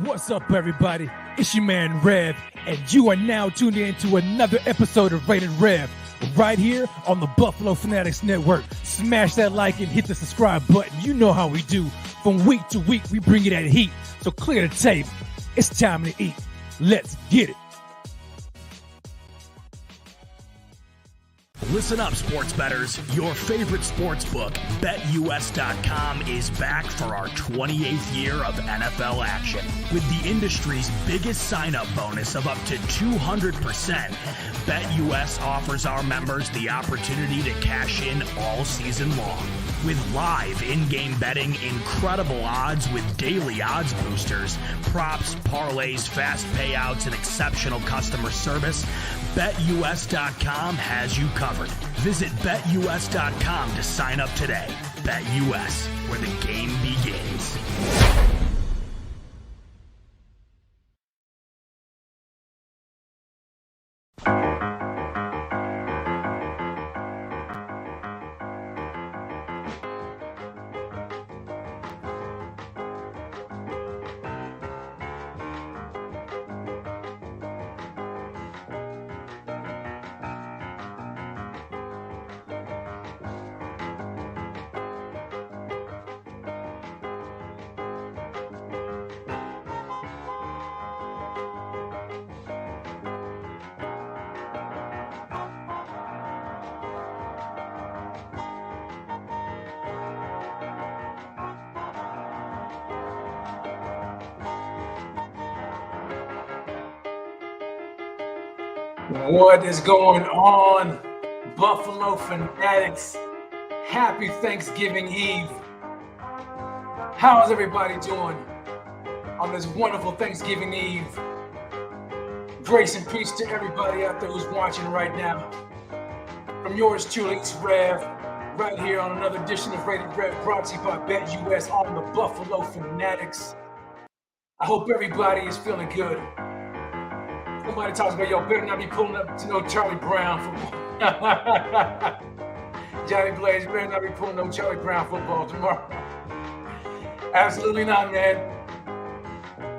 What's up, everybody? It's your man Rev, and you are now tuned in to another episode of Rated Rev, right here on the Buffalo Fanatics Network. Smash that like and hit the subscribe button. You know how we do. From week to week, we bring you that heat. So clear the table. It's time to eat. Let's get it. Listen up, sports bettors. Your favorite sportsbook, BetUS.com, is back for our 28th year of NFL action. With the industry's biggest sign-up bonus of up to 200%, BetUS offers our members the opportunity to cash in all season long. With live in-game betting, incredible odds with daily odds boosters, props, parlays, fast payouts, and exceptional customer service, BetUS.com has you covered. Visit BetUS.com to sign up today. BetUS, where the game begins. What is going on, Buffalo Fanatics? Happy Thanksgiving Eve. How's everybody doing on this wonderful Thanksgiving Eve? Grace and peace to everybody out there who's watching right now. From yours truly, it's Rev, right here on another edition of Rated Rev, brought to you by BetUS on the Buffalo Fanatics. I hope everybody is feeling good. Somebody talks about, yo, better not be pulling up to no Charlie Brown football. Johnny Blaze, better not be pulling no Charlie Brown football tomorrow. Absolutely not, man.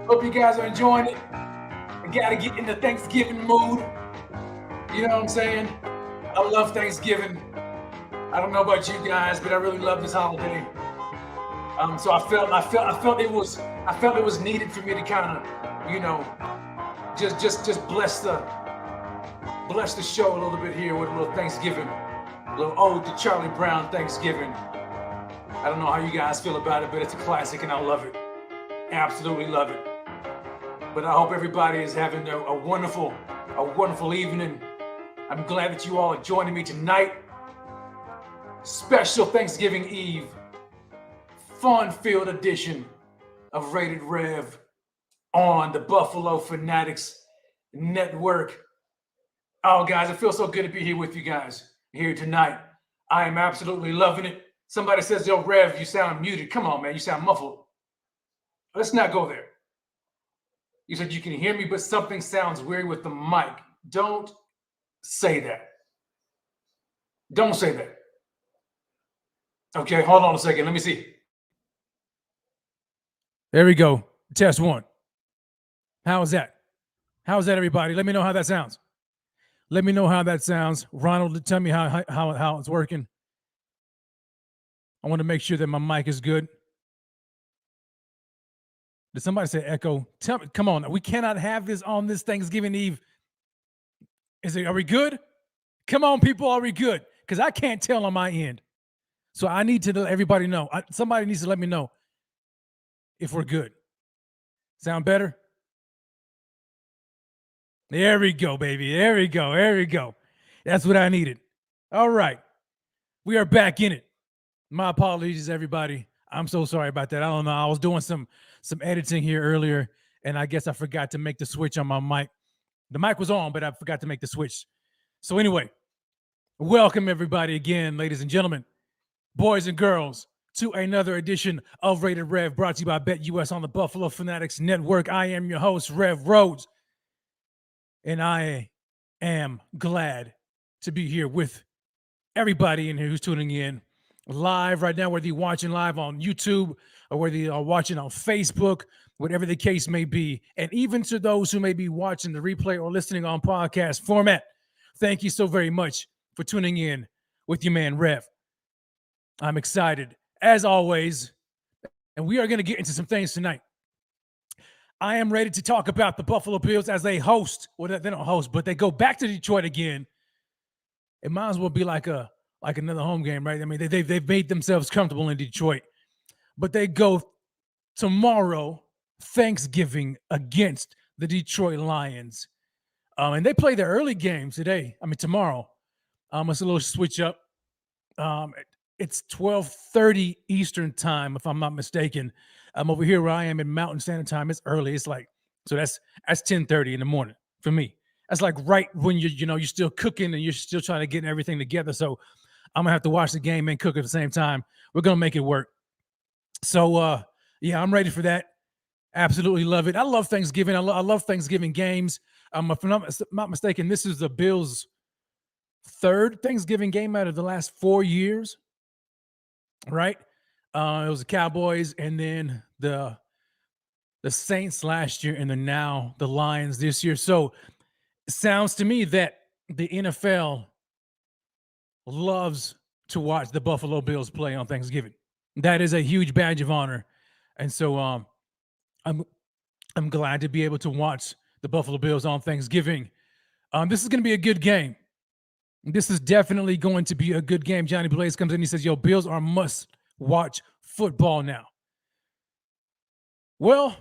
Hope you guys are enjoying it. I gotta get in the Thanksgiving mood. You know what I'm saying? I love Thanksgiving. I don't know about you guys, but I really love this holiday. So I felt it was needed for me to kind of, you know, just bless the show a little bit here with a little Thanksgiving, a little ode to Charlie Brown Thanksgiving. I don't know how you guys feel about it, but it's a classic and I love it. Absolutely love it. But I hope everybody is having a wonderful evening. I'm glad that you all are joining me tonight. Special Thanksgiving Eve, fun-filled edition of Rated Rev on the Buffalo Fanatics Network. Oh, guys, it feels so good to be here with you guys here tonight. I am absolutely loving it. Somebody says, yo, Rev, you sound muted. Come on, man, you sound muffled. Let's not go there. You said you can hear me, but something sounds weird with the mic. Don't say that. Don't say that. Okay, hold on a second. Let me see. There we go. Test one. How's that? How's that, everybody? Let me know how that sounds. Let me know how that sounds. Ronald, tell me how it's working. I want to make sure that my mic is good. Did somebody say echo? Tell me, come on. We cannot have this on this Thanksgiving Eve. Are we good? Come on, people, are we good? Because I can't tell on my end. So I need to let everybody know. Somebody needs to let me know if we're good. Sound better? There we go, baby. There we go. There we go. That's what I needed. All right. We are back in it. My apologies, everybody. I'm so sorry about that. I don't know. I was doing some editing here earlier, and I guess I forgot to make the switch on my mic. The mic was on, but I forgot to make the switch. So anyway, welcome everybody again, ladies and gentlemen, boys and girls, to another edition of Rated Rev, brought to you by BetUS on the Buffalo Fanatics Network. I am your host, Rev Rhodes, and I am glad to be here with everybody in here who's tuning in live right now, whether you're watching live on YouTube or whether you are watching on Facebook, whatever the case may be. And even to those who may be watching the replay or listening on podcast format, thank you so very much for tuning in with your man Rev. I'm excited, as always, and we are going to get into some things tonight. I am ready to talk about the Buffalo Bills as they host. Well, they don't host, but they go back to Detroit again. It might as well be like another home game, right? I mean, they've made themselves comfortable in Detroit, but they go tomorrow, Thanksgiving, against the Detroit Lions, and they play their early game today. I mean, tomorrow. It's a little switch up. It's 12:30 Eastern time, if I'm not mistaken. Over here where I am in Mountain Standard Time. It's early. It's like, so that's 10:30 in the morning for me. That's like right when you're still cooking and you're still trying to get everything together. So I'm gonna have to watch the game and cook at the same time. We're gonna make it work. So yeah, I'm ready for that. Absolutely love it. I love Thanksgiving. I love Thanksgiving games. If I'm not mistaken, this is the Bills' third Thanksgiving game out of the last 4 years. Right? It was the Cowboys and then the Saints last year and then now the Lions this year. So it sounds to me that the NFL loves to watch the Buffalo Bills play on Thanksgiving. That is a huge badge of honor. And so I'm glad to be able to watch the Buffalo Bills on Thanksgiving. This is going to be a good game. This is definitely going to be a good game. Johnny Blaze comes in. He says, yo, Bills are must-watch football now. Well,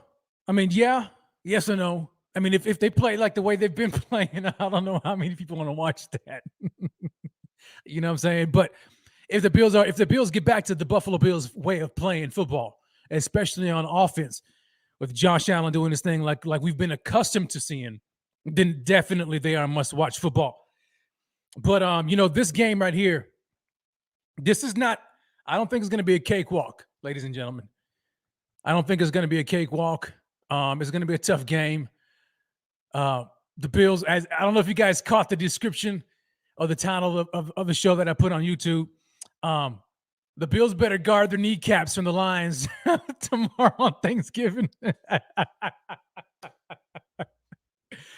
I mean, yeah, yes or no. I mean, if they play like the way they've been playing, I don't know how many people want to watch that. You know what I'm saying? But if the Bills get back to the Buffalo Bills way of playing football, especially on offense, with Josh Allen doing this thing like we've been accustomed to seeing, then definitely they are must-watch football. But, this game right here, this is not – I don't think it's going to be a cakewalk, ladies and gentlemen. I don't think it's going to be a cakewalk. It's going to be a tough game. The Bills, I don't know if you guys caught the description or the title of the show that I put on YouTube. The Bills better guard their kneecaps from the Lions tomorrow on Thanksgiving.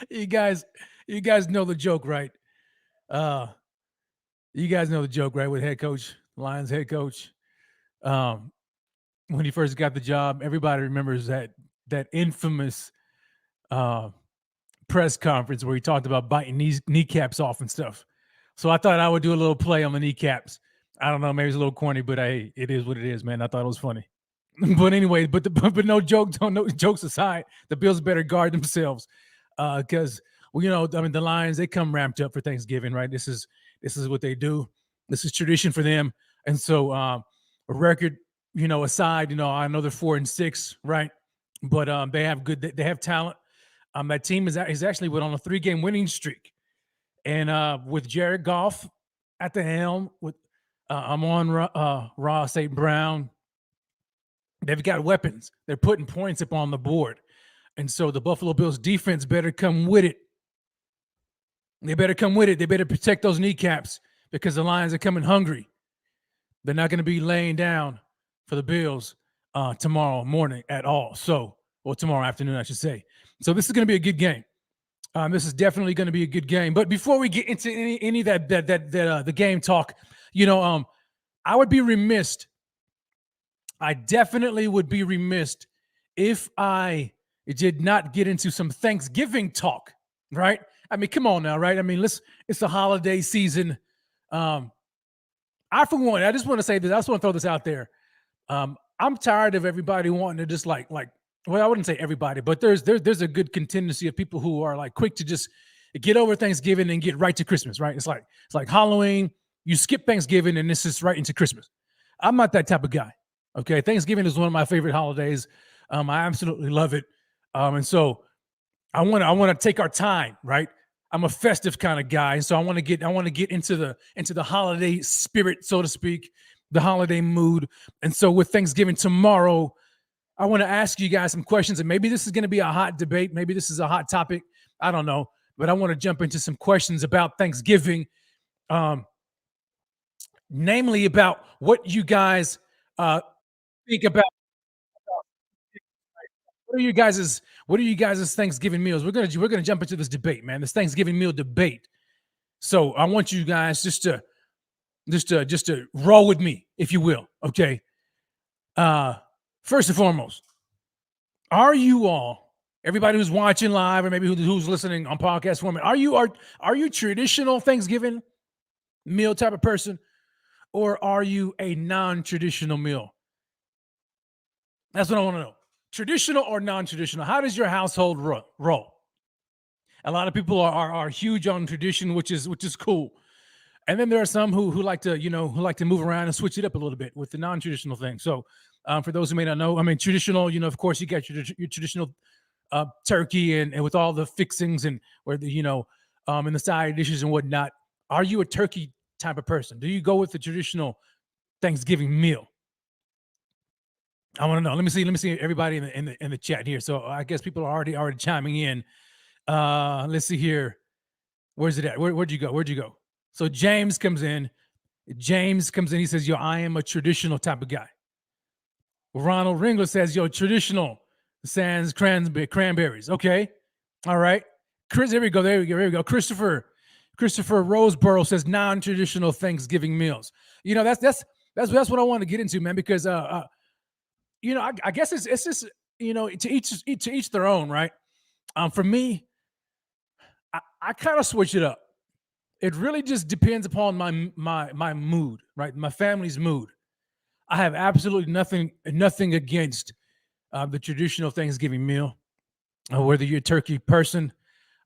You guys know the joke, right? You guys know the joke, right? With head coach, Lions head coach. When he first got the job, everybody remembers that infamous press conference where he talked about biting kneecaps off and stuff. So I thought I would do a little play on the kneecaps. I don't know, maybe it's a little corny, but hey, it is what it is, man. I thought it was funny. But anyway, but no jokes aside, the Bills better guard themselves because the Lions, they come ramped up for Thanksgiving, right? This is what they do. This is tradition for them. And so a record, aside, I know they're 4-6, right? But they have talent. That team is actually went on a 3-game winning streak. And with Jared Goff at the helm, with Ross St. Brown, they've got weapons. They're putting points up on the board. And so the Buffalo Bills defense better come with it. They better come with it. They better protect those kneecaps because the Lions are coming hungry. They're not going to be laying down for the Bills tomorrow morning at all. Or tomorrow afternoon, I should say. So this is going to be a good game. This is definitely going to be a good game. But before we get into any of that the game talk, I would be remiss. I definitely would be remiss if I did not get into some Thanksgiving talk, right? I mean, come on now, right? I mean, it's a holiday season. I for one, I just want to say this. I just want to throw this out there. I'm tired of everybody wanting to just well, I wouldn't say everybody, but there's a good contingency of people who are quick to just get over Thanksgiving and get right to Christmas, right? It's like Halloween. You skip Thanksgiving and this is right into Christmas. I'm not that type of guy. Okay, Thanksgiving is one of my favorite holidays. I absolutely love it. And so I want to take our time, right? I'm a festive kind of guy, so I want to get into the holiday spirit, so to speak, the holiday mood. And so with Thanksgiving tomorrow, I want to ask you guys some questions, and maybe this is going to be a hot debate. Maybe this is a hot topic. I don't know, but I want to jump into some questions about Thanksgiving, namely about what you guys think about What are you guys' Thanksgiving meals? We're gonna jump into this debate, man. This Thanksgiving meal debate. So I want you guys just to roll with me, if you will. Okay. First and foremost, are you all, everybody who's watching live or maybe who's listening on podcast format, are you traditional Thanksgiving meal type of person, or are you a non-traditional meal? That's what I want to know. Traditional or non-traditional? How does your household roll? A lot of people are huge on tradition, which is cool. And then there are some who like to move around and switch it up a little bit with the non-traditional thing. So for those who may not know, I mean, traditional, of course, you got your traditional turkey and with all the fixings and where and the side dishes and whatnot. Are you a turkey type of person? Do you go with the traditional Thanksgiving meal? I want to know. Let me see everybody in the chat here. So I guess people are already chiming in. Let's see here. Where's it at? Where'd you go? So James comes in. He says, yo, I am a traditional type of guy. Ronald Ringler says, yo, traditional sans cranberries. Okay. All right. Chris, here we go. Christopher Roseborough says non-traditional Thanksgiving meals. That's what I want to get into, man, because I guess it's just, to each their own, right? For me, I kind of switch it up. It really just depends upon my mood, right? My family's mood. I have absolutely nothing against the traditional Thanksgiving meal, whether you're a turkey person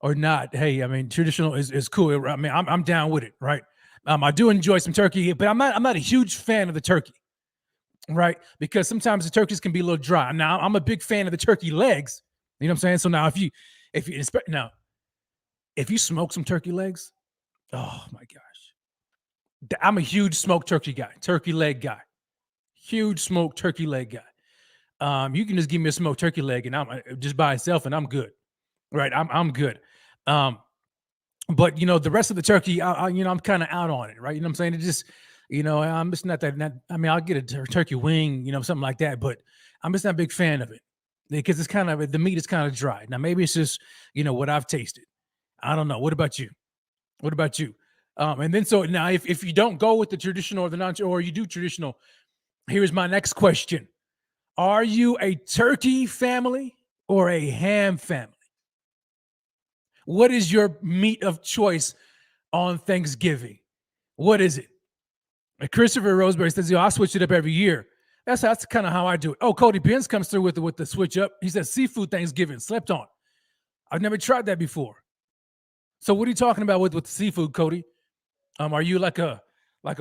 or not. Hey, I mean, traditional is cool. I mean, I'm down with it, right? I do enjoy some turkey, but I'm not a huge fan of the turkey, right? Because sometimes the turkeys can be a little dry. Now, I'm a big fan of the turkey legs. You know what I'm saying? So now, if you smoke some turkey legs, oh my gosh, I'm a huge smoked turkey guy, turkey leg guy, huge smoked turkey leg guy. You can just give me a smoked turkey leg and I'm just by itself and I'm good, right? I'm good. But the rest of the turkey, I'm kind of out on it, right? You know what I'm saying? It just, I'm just not that. I mean, I'll get a turkey wing, something like that, but I'm just not a big fan of it because it's kind of the meat is kind of dry. Now maybe it's just what I've tasted. I don't know. What about you? And then so now if you don't go with the traditional or the non, or you do traditional, here's my next question. Are you a turkey family or a ham family? What is your meat of choice on Thanksgiving? What is it? Christopher Roseberry says, I switch it up every year. That's kind of how I do it. Oh, Cody Benz comes through with the switch up. He says seafood Thanksgiving, slept on. I've never tried that before. So what are you talking about with the seafood, Cody? Are you like a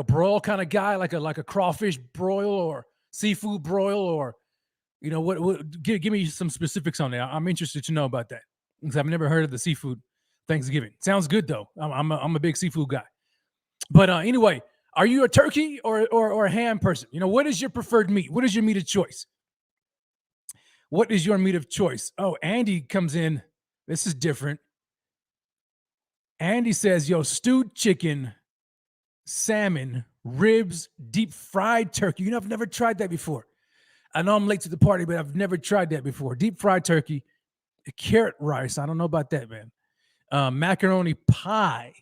broil kind of guy, like a crawfish broil or seafood broil, or what? Give me some specifics on that. I'm interested to know about that because I've never heard of the seafood Thanksgiving. Sounds good though. I'm a big seafood guy. But anyway, are you a turkey or a ham person? What is your preferred meat? What is your meat of choice? What is your meat of choice? Oh, Andy comes in. This is different. Andy says, yo, stewed chicken, salmon, ribs, deep fried turkey. I've never tried that before. I know I'm late to the party, but I've never tried that before. Deep fried turkey, carrot rice. I don't know about that, man. Macaroni pie.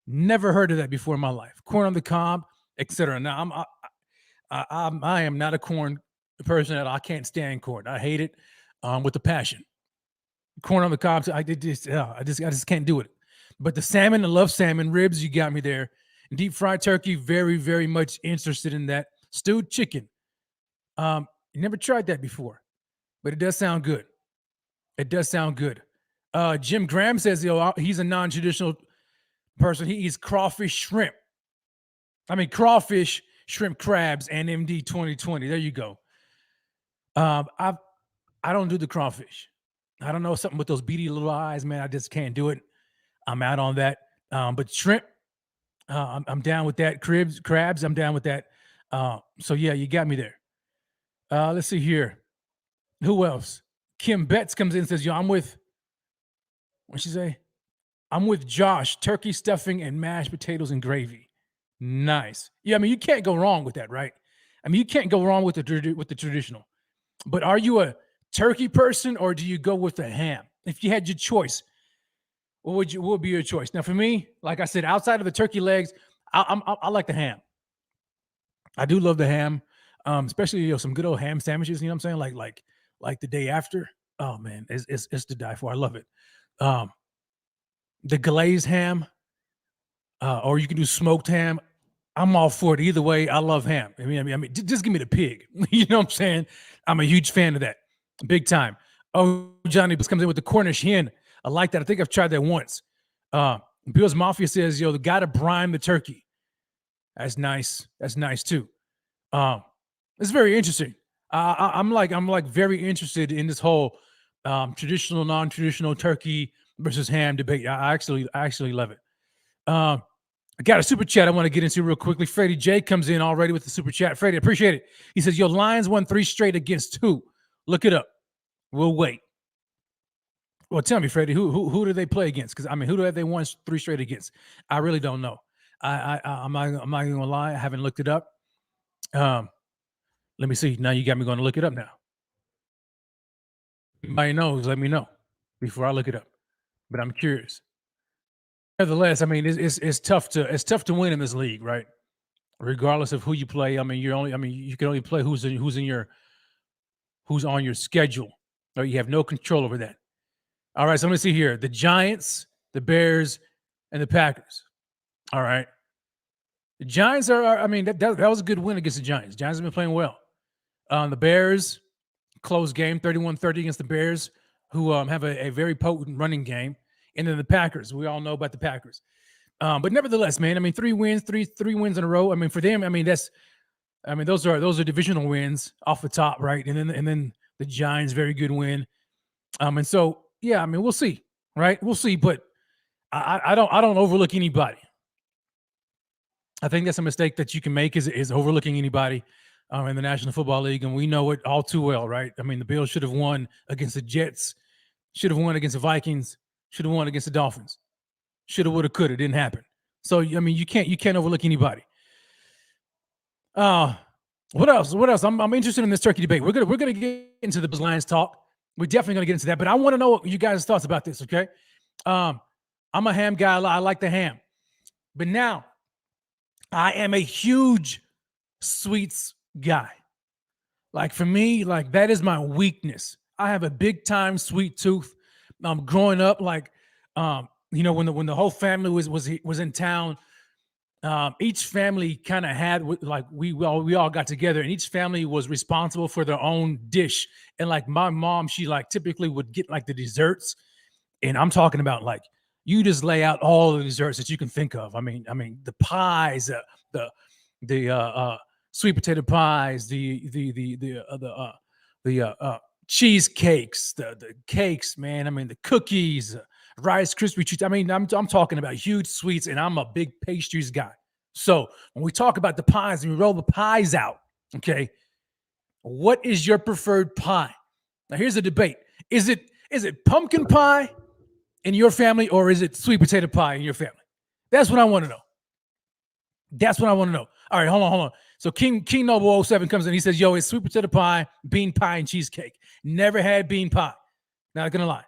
Never heard of that before in my life. Corn on the cob, etc. Now, I am not a corn person. I can't stand corn. I hate it with a passion. Corn on the cob, I just can't do it. But the salmon, I love salmon. Ribs, you got me there. Deep fried turkey, very, very much interested in that. Stewed chicken. Never tried that before, but it does sound good. Jim Graham says, he's a non-traditional person. He eats crawfish, shrimp. Crawfish, shrimp, crabs, and MD 2020. There you go. I don't do the crawfish. I don't know, something with those beady little eyes, man. I just can't do it. I'm out on that. But shrimp, I'm down with that. Crabs, I'm down with that. So yeah, you got me there. Let's see here. Who else? Kim Betts comes in and says, I'm with, what'd she say? I'm with Josh, turkey stuffing and mashed potatoes and gravy. Nice. Yeah, you can't go wrong with that, right? You can't go wrong with the traditional. But are you a turkey person, or do you go with the ham? If you had your choice, what would be your choice? Now, for me, like I said, outside of the turkey legs, I like the ham. I do love the ham, especially some good old ham sandwiches. You know what I'm saying? Like the day after. Oh man, it's to die for. I love it. The glazed ham, or you can do smoked ham. I'm all for it. Either way, I love ham. I mean, just give me the pig. You know what I'm saying? I'm a huge fan of that, big time. Oh, Johnny comes in with the Cornish hen. I like that. I think I've tried that once. Bill's Mafia says, "Yo, the got to brine the turkey." That's nice. That's nice too. It's very interesting. I'm like very interested in this whole traditional, non-traditional turkey versus ham debate. I actually love it. I got a super chat I want to get into real quickly. Freddie J comes in already with the super chat. Freddie, appreciate it. He says, "Yo, Lions won 3 straight against who? Look it up. We'll wait." Well, tell me, Freddie, who do they play against? Because I mean, who do they won 3 straight against? I really don't know. I'm not gonna lie. I haven't looked it up. Let me see. Now you got me going to look it up now. Anybody knows, let me know before I look it up. But I'm curious. Nevertheless, I mean, it's tough to win in this league, right? Regardless of who you play. I mean, you can only play who's on your schedule, or you have no control over that. All right, so let me see here: the Giants, the Bears, and the Packers. All right, the Giants are. I mean, that was a good win against the Giants. Giants have been playing well. The Bears, close game, 31-30 against the Bears, who have a very potent running game. And then the Packers. We all know about the Packers. But nevertheless, man, I mean, 3 wins, three wins in a row. I mean, for them, I mean, those are divisional wins off the top, right? And then the Giants, very good win. And so, yeah, I mean, we'll see, right? We'll see. But I don't overlook anybody. I think that's a mistake that you can make is overlooking anybody in the National Football League, and we know it all too well, right? I mean, the Bills should have won against the Jets, should have won against the Vikings, should have won against the Dolphins. Shoulda, woulda, coulda. Didn't happen. So I mean, you can't overlook anybody. What else? I'm interested in this turkey debate. We're gonna get into the Lions talk. We're definitely gonna get into that. But I want to know what you guys' thoughts about this. Okay, I'm a ham guy. I like the ham, but now I am a huge sweets guy. Like for me, like that is my weakness. I have a big time sweet tooth. Growing up, like, you know, when the whole family was in town, each family kind of had like we all got together, and each family was responsible for their own dish. And like my mom, she like typically would get like the desserts, and I'm talking about like you just lay out all the desserts that you can think of. I mean the pies, the sweet potato pies, the cheesecakes, the cakes, man. I mean, the cookies, Rice Krispie treats. I mean, I'm talking about huge sweets, and I'm a big pastries guy. So when we talk about the pies and we roll the pies out, okay, what is your preferred pie? Now, here's a debate: is it pumpkin pie in your family, or is it sweet potato pie in your family? That's what I want to know. That's what I want to know. All right, hold on. So King Noble 07 comes in. He says, "Yo, it's sweet potato pie, bean pie, and cheesecake. Never had bean pie. Not gonna lie.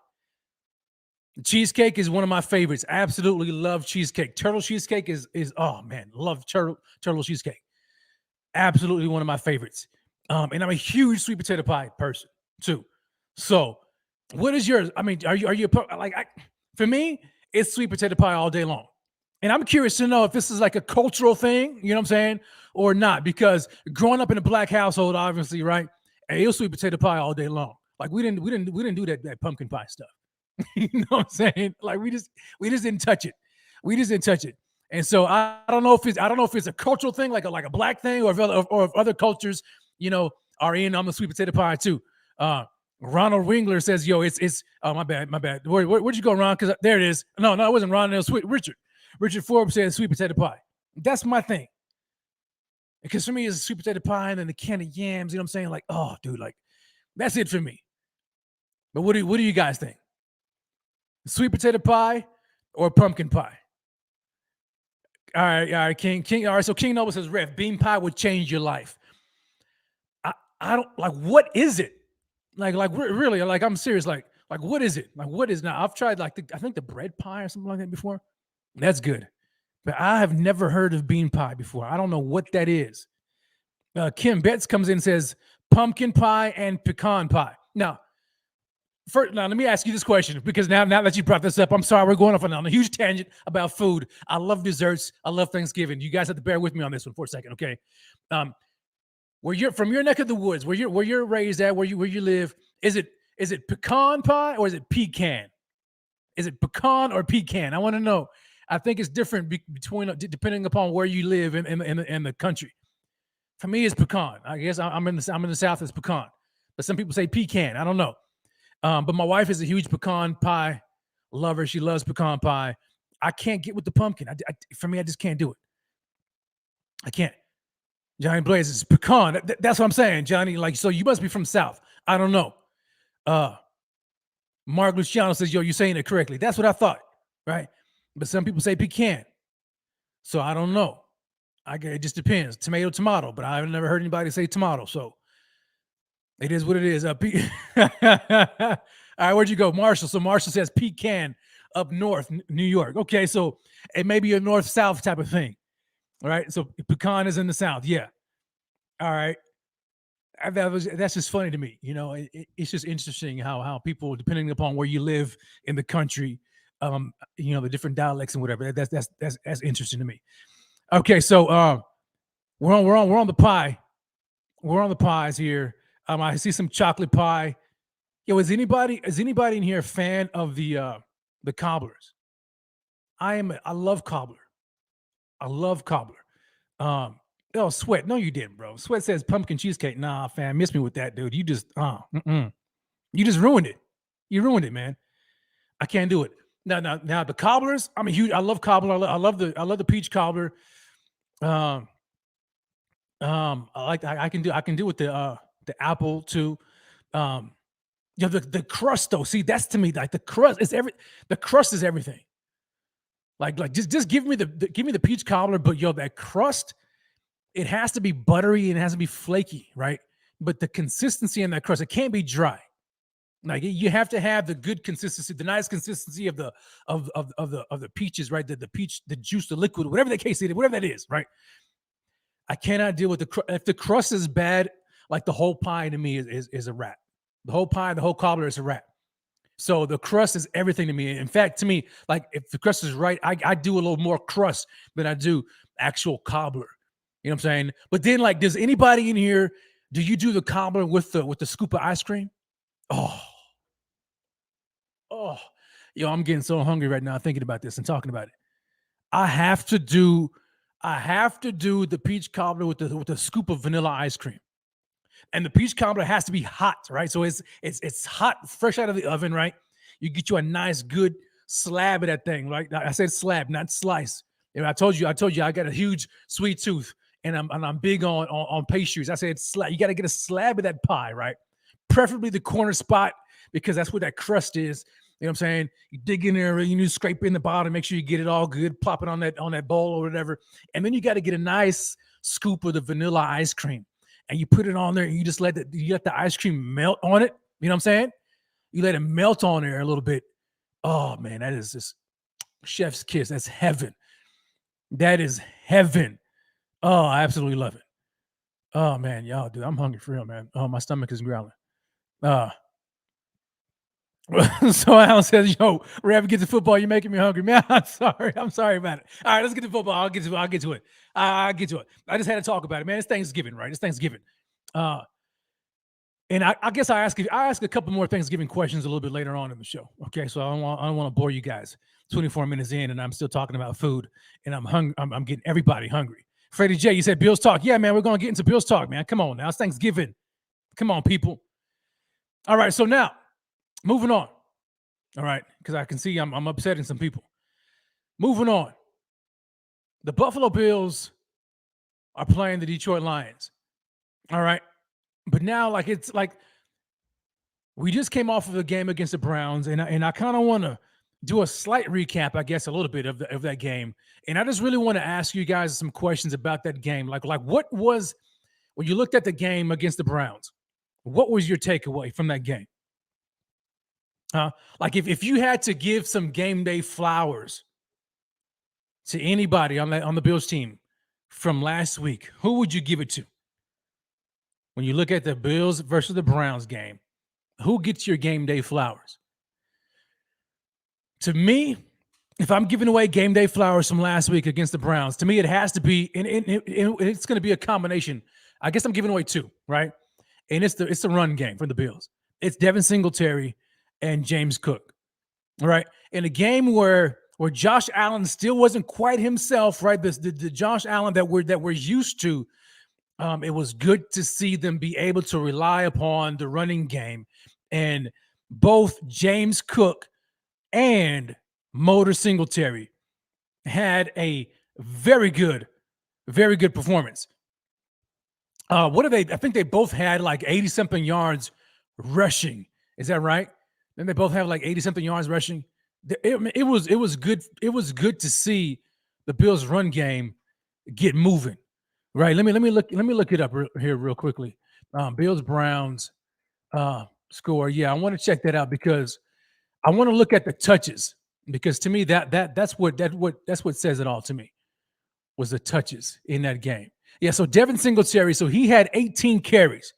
Cheesecake is one of my favorites. Absolutely love cheesecake. Turtle cheesecake is oh man, love turtle cheesecake. Absolutely one of my favorites. And I'm a huge sweet potato pie person too. So, what is yours? I mean, are you for me? It's sweet potato pie all day long. And I'm curious to know if this is like a cultural thing, you know what I'm saying, or not. Because growing up in a black household, obviously, right? It was sweet potato pie all day long. Like we didn't do that pumpkin pie stuff. You know what I'm saying? Like we just didn't touch it. We just didn't touch it. And so I don't know if it's a cultural thing, like a black thing, or if other cultures, you know, are in on the sweet potato pie too. Ronald Wingler says, "Yo, it's oh my bad. Where'd you go, Ron? Because there it is. No, it wasn't Ron. It was Richard. Richard Forbes says sweet potato pie. That's my thing. Because for me, it's a sweet potato pie and then the can of yams. You know what I'm saying? Like, oh, dude, like that's it for me. But what do you guys think? Sweet potato pie or pumpkin pie? All right, King. All right, so King Noble says, "Rev, bean pie would change your life." I don't like. What is it? Like really, like I'm serious. Like what is it? Like what is now? I've tried like I think the bread pie or something like that before. That's good, but I have never heard of bean pie before. I don't know what that is. Kim Betts comes in and says pumpkin pie and pecan pie. Now, let me ask you this question, because now that you brought this up, I'm sorry, we're going off on a huge tangent about food. I love desserts. I love Thanksgiving. You guys have to bear with me on this one for a second, okay? Where you're from, your neck of the woods, where you're raised at, where you live, is it pecan pie or is it pecan? Is it pecan or pecan? I want to know. I think it's different between depending upon where you live in the country. For me, it's pecan. I guess I'm in the South. It's pecan, but some people say pecan. I don't know. But my wife is a huge pecan pie lover. She loves pecan pie. I can't get with the pumpkin. For me, I just can't do it. I can't. Johnny Blaze is pecan. That's what I'm saying, Johnny. Like, so you must be from South. I don't know. Mark Luciano says, yo, you're saying it correctly. That's what I thought, right? But some people say pecan. So I don't know. It just depends. Tomato, but I've never heard anybody say tomato. So it is what it is. All right, where'd you go? Marshall. So Marshall says pecan up north, New York. Okay, so it may be a north-south type of thing. All right, so pecan is in the South. Yeah. All right. That's just funny to me. You know, it's just interesting how people, depending upon where you live in the country, you know, the different dialects and whatever. That's interesting to me. Okay, so we're on the pie. We're on the pies here. I see some chocolate pie. Yo, is anybody in here a fan of the cobblers? I love cobbler. I love cobbler. Oh, Sweat. No, you didn't, bro. Sweat says pumpkin cheesecake. Nah, fam, miss me with that, dude. You just you just ruined it. You ruined it, man. I can't do it. Now the cobblers. I love cobbler. I love the peach cobbler. I can do with the apple too. The crust though. See, that's to me like the crust is the crust is everything. Like just give me the peach cobbler, but yo, that crust, it has to be buttery and it has to be flaky, right? But the consistency in that crust, it can't be dry. Like you have to have the good consistency, the nice consistency of the peaches, right? The peach, the juice, the liquid, whatever the case is, whatever that is, right? I cannot deal with if the crust is bad, like the whole pie to me is a wrap. The whole pie, the whole cobbler is a wrap. So the crust is everything to me. In fact, to me, like if the crust is right, I do a little more crust than I do actual cobbler. You know what I'm saying? But then, like, does anybody in here, do you do the cobbler with the scoop of ice cream? Oh, yo, I'm getting so hungry right now thinking about this and talking about it. I have to do the peach cobbler with the scoop of vanilla ice cream. And the peach cobbler has to be hot, right? So it's hot, fresh out of the oven, right? You get you a nice, good slab of that thing, right? I said slab, not slice. And I told you, I got a huge sweet tooth, and I'm big on pastries. I said slab. You got to get a slab of that pie, right? Preferably the corner spot, because that's where that crust is. You know what I'm saying? You dig in there, you scrape in the bottom, make sure you get it all good, plop it on that bowl or whatever, and then you got to get a nice scoop of the vanilla ice cream. And you put it on there and you just let the ice cream melt on it. You know what I'm saying? You let it melt on there a little bit. Oh, man, that is just chef's kiss. That's heaven. That is heaven. Oh, I absolutely love it. Oh, man, y'all, dude, I'm hungry for real, man. Oh, my stomach is growling. So Alan says, yo, Rev, get to football. You're making me hungry. Man, I'm sorry about it. All right, let's get to football. I'll get to it. I'll get to it. I just had to talk about it, man. It's Thanksgiving, right? It's Thanksgiving. And I guess I ask a couple more Thanksgiving questions a little bit later on in the show. Okay, so I don't want to bore you guys. 24 minutes in, and I'm still talking about food, and I'm hungry. I'm getting everybody hungry. Freddie J, you said Bills talk. Yeah, man, we're going to get into Bills talk, man. Come on now. It's Thanksgiving. Come on, people. All right, so now, moving on. All right, because I can see I'm upsetting some people. Moving on. The Buffalo Bills are playing the Detroit Lions. All right. But now, it's like we just came off of a game against the Browns, and I kind of want to do a slight recap, I guess, a little bit of that game. And I just really want to ask you guys some questions about that game. Like what was, when you looked at the game against the Browns, What was your takeaway from that game? Like if you had to give some game day flowers to anybody on the Bills team from last week, who would you give it to? When you look at the Bills versus the Browns game, who gets your game day flowers? To me, if I'm giving away game day flowers from last week against the Browns, to me it has to be, and it's going to be a combination. I guess I'm giving away two, right? And it's the run game for the Bills. It's Devin Singletary and James Cook, right? In a game where Josh Allen still wasn't quite himself, right? The Josh Allen that we're used to. It was good to see them be able to rely upon the running game, and both James Cook and Motor Singletary had a very good performance. What are they? I think they both had like 80-something yards rushing. Is that right? Then they both have like 80-something yards rushing. It was good. It was good to see the Bills' run game get moving. Right. Let me look it up here real quickly. Bills Browns score. Yeah, I want to check that out because I want to look at the touches, because to me that's what says it all to me, was the touches in that game. Yeah, so Devin Singletary, so he had 18 carries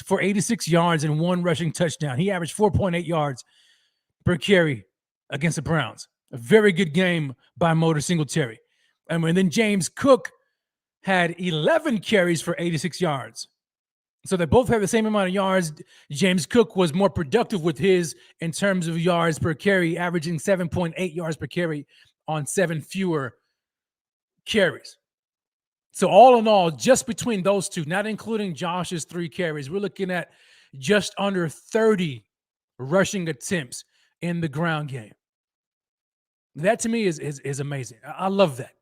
for 86 yards and 1 rushing touchdown. He averaged 4.8 yards per carry against the Browns. A very good game by Motor Singletary. And then James Cook had 11 carries for 86 yards. So they both have the same amount of yards. James Cook was more productive with his in terms of yards per carry, averaging 7.8 yards per carry on 7 fewer carries. So all in all, just between those two, not including Josh's 3 carries, we're looking at just under 30 rushing attempts in the ground game. That to me is amazing. I love that.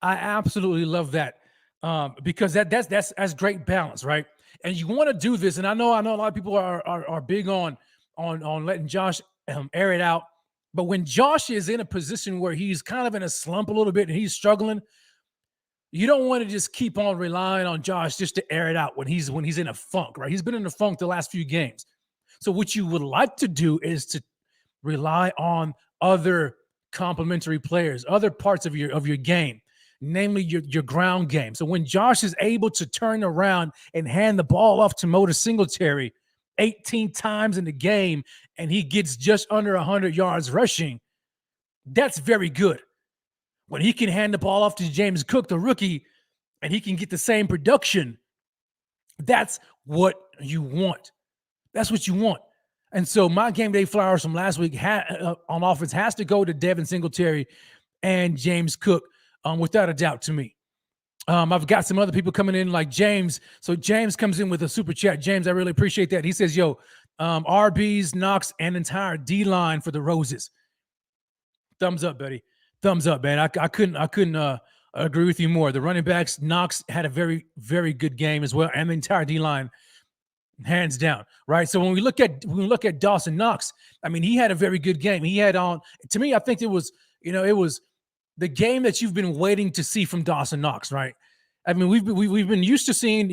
I absolutely love that, because that's great balance, right? And you want to do this, and I know a lot of people are big on letting Josh air it out, but when Josh is in a position where he's kind of in a slump a little bit and he's struggling, you don't want to just keep on relying on Josh just to air it out when he's in a funk, right? He's been in a funk the last few games. So what you would like to do is to rely on other complementary players, other parts of your game, namely your ground game. So when Josh is able to turn around and hand the ball off to Motor Singletary 18 times in the game and he gets just under 100 yards rushing, that's very good. When he can hand the ball off to James Cook, the rookie, and he can get the same production, that's what you want. That's what you want. And so my game day flowers from last week on offense has to go to Devin Singletary and James Cook, without a doubt, to me. I've got some other people coming in like James. So James comes in with a super chat. James, I really appreciate that. He says, yo, RBs, Knox, and entire D-line for the Roses. Thumbs up, buddy. Thumbs up, man. I couldn't agree with you more. The running backs, Knox had a very, very good game as well, and the entire D-line, hands down, right? So when we look at Dawson Knox, I mean, he had a very good game. He had to me, I think it was the game that you've been waiting to see from Dawson Knox, right? I mean, we've been used to seeing,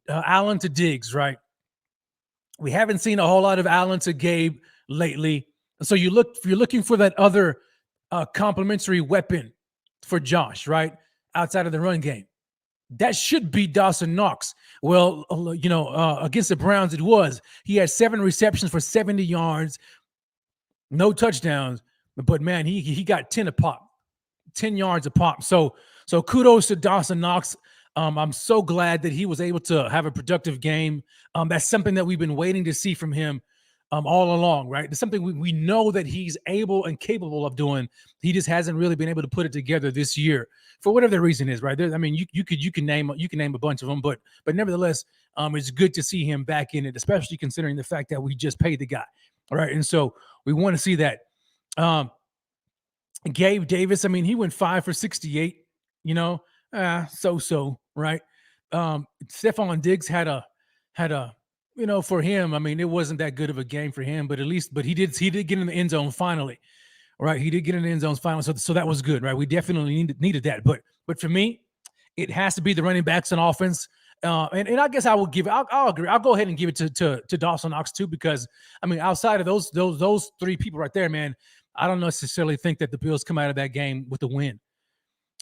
Allen to Diggs, right? We haven't seen a whole lot of Allen to Gabe lately. So you're looking for that other complementary weapon for Josh, right? Outside of the run game. That should be Dawson Knox. Well, against the Browns, it was. He had 7 receptions for 70 yards, no touchdowns. But man, he got 10 a pop, 10 yards a pop. So kudos to Dawson Knox. I'm so glad that he was able to have a productive game. That's something that we've been waiting to see from him all along, right? It's something we know that he's able and capable of doing. He just hasn't really been able to put it together this year for whatever the reason is, right? I mean, you can name a bunch of them, but nevertheless, it's good to see him back in it, especially considering the fact that we just paid the guy, all right? And so we want to see that. Gabe Davis, I mean, he went 5 for 68, so, right? Stephon Diggs had a, for him, I mean, it wasn't that good of a game for him, but he did get in the end zone finally, right? He did get in the end zone finally, so that was good, right? We definitely needed that, but for me, it has to be the running backs on offense. And I guess I will give it. I'll agree. I'll go ahead and give it to Dawson Knox too, because I mean, outside of those three people right there, man, I don't necessarily think that the Bills come out of that game with a win,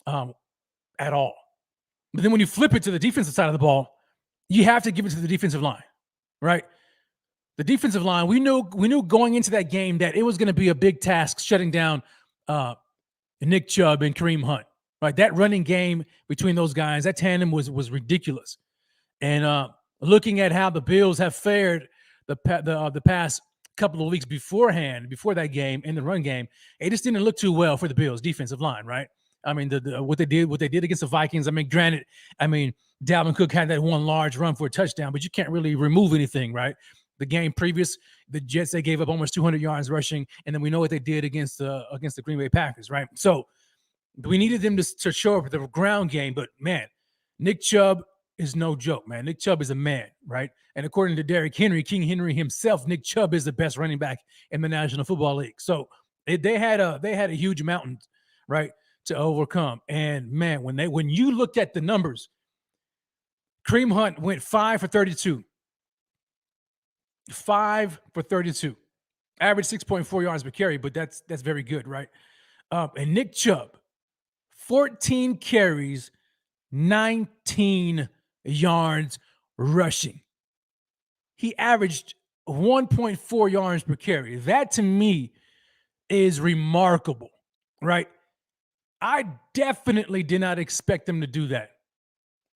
at all. But then when you flip it to the defensive side of the ball, you have to give it to the defensive line, right? The defensive line, we knew going into that game that it was going to be a big task shutting down Nick Chubb and Kareem Hunt, right? That running game between those guys, that tandem was ridiculous. And looking at how the Bills have fared the past couple of weeks before that game in the run game, it just didn't look too well for the Bills defensive line, right? I mean, what they did against the Vikings. I mean, granted, Dalvin Cook had that one large run for a touchdown, but you can't really remove anything, right? The game previous, the Jets, they gave up almost 200 yards rushing, and then we know what they did against the Green Bay Packers, right? So we needed them to show up with the ground game, but man, Nick Chubb is no joke, man. Nick Chubb is a man, right? And according to Derrick Henry, King Henry himself, Nick Chubb is the best running back in the National Football League. So they had a huge mountain, right, to overcome. And man, when you looked at the numbers, Kareem Hunt went 5 for 32. 5 for 32. Average 6.4 yards per carry, but that's very good, right? And Nick Chubb, 14 carries, 19 yards rushing. He averaged 1.4 yards per carry. That to me is remarkable, right? I definitely did not expect them to do that.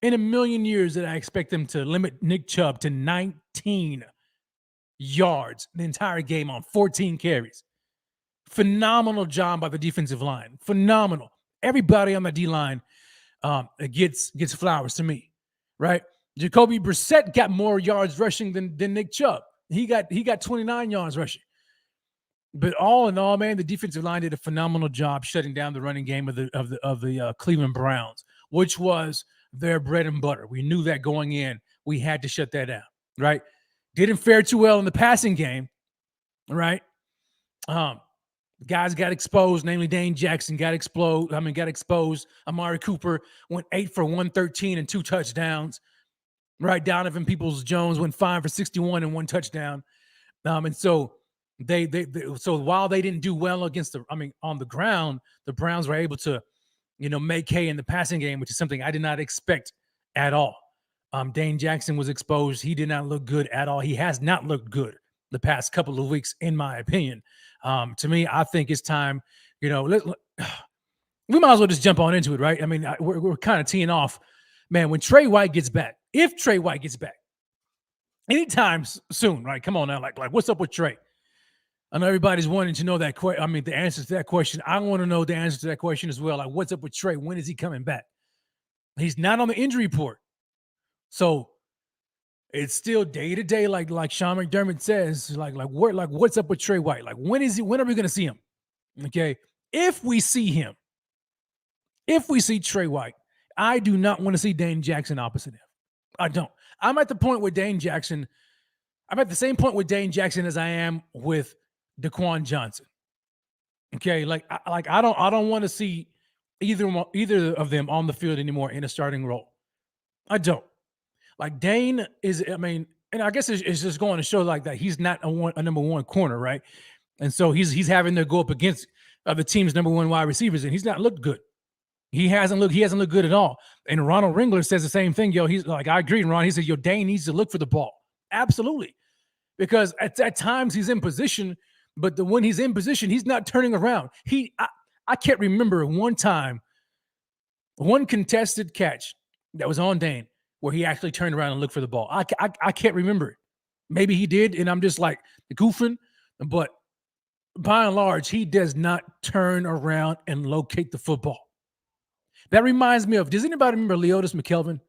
In a million years did I expect them to limit Nick Chubb to 19 yards the entire game on 14 carries. Phenomenal job by the defensive line. Phenomenal. Everybody on the D-line gets flowers to me, right? Jacoby Brissett got more yards rushing than Nick Chubb. He got 29 yards rushing. But all in all, man, the defensive line did a phenomenal job shutting down the running game of the Cleveland Browns, which was their bread and butter. We knew that going in. We had to shut that down, right? Didn't fare too well in the passing game, right? Guys got exposed, namely Dane Jackson got exposed. Amari Cooper went 8 for 113 and 2 touchdowns, right? Donovan Peoples-Jones went 5 for 61 and 1 touchdown. And so so while they didn't do well on the ground, the Browns were able to, make hay in the passing game, which is something I did not expect at all. Dane Jackson was exposed. He did not look good at all. He has not looked good the past couple of weeks, in my opinion. To me, I think it's time, we might as well just jump on into it, right? I mean, we're kind of teeing off. Man, when Trey White gets back, if Trey White gets back, anytime soon, right? Come on now, like what's up with Trey? I know everybody's wanting to know that question. The answer to that question. I want to know the answer to that question as well. Like, what's up with Trey? When is he coming back? He's not on the injury report. So it's still day to day, like Sean McDermott says, what's up with Trey White? Like, when are we going to see him? Okay. If we see Trey White, I do not want to see Dane Jackson opposite him. I don't. I'm at the same point with Dane Jackson as I am with Daquan Johnson. Okay. I don't want to see either of them on the field anymore in a starting role. I don't. Like, Dane is, and I guess it's just going to show that he's not a number one corner, right? And so he's having to go up against the team's number one wide receivers, and he's not looked good. He hasn't looked good at all. And Ronald Ringler says the same thing. He's like, I agree, Ron. He said, Dane needs to look for the ball. Absolutely. Because at times he's in position, but when he's in position, he's not turning around. I can't remember one contested catch that was on Dane where he actually turned around and looked for the ball. I can't remember it. Maybe he did, and I'm just like goofing, but by and large, he does not turn around and locate the football. That reminds me of, does anybody remember Leotis McKelvin?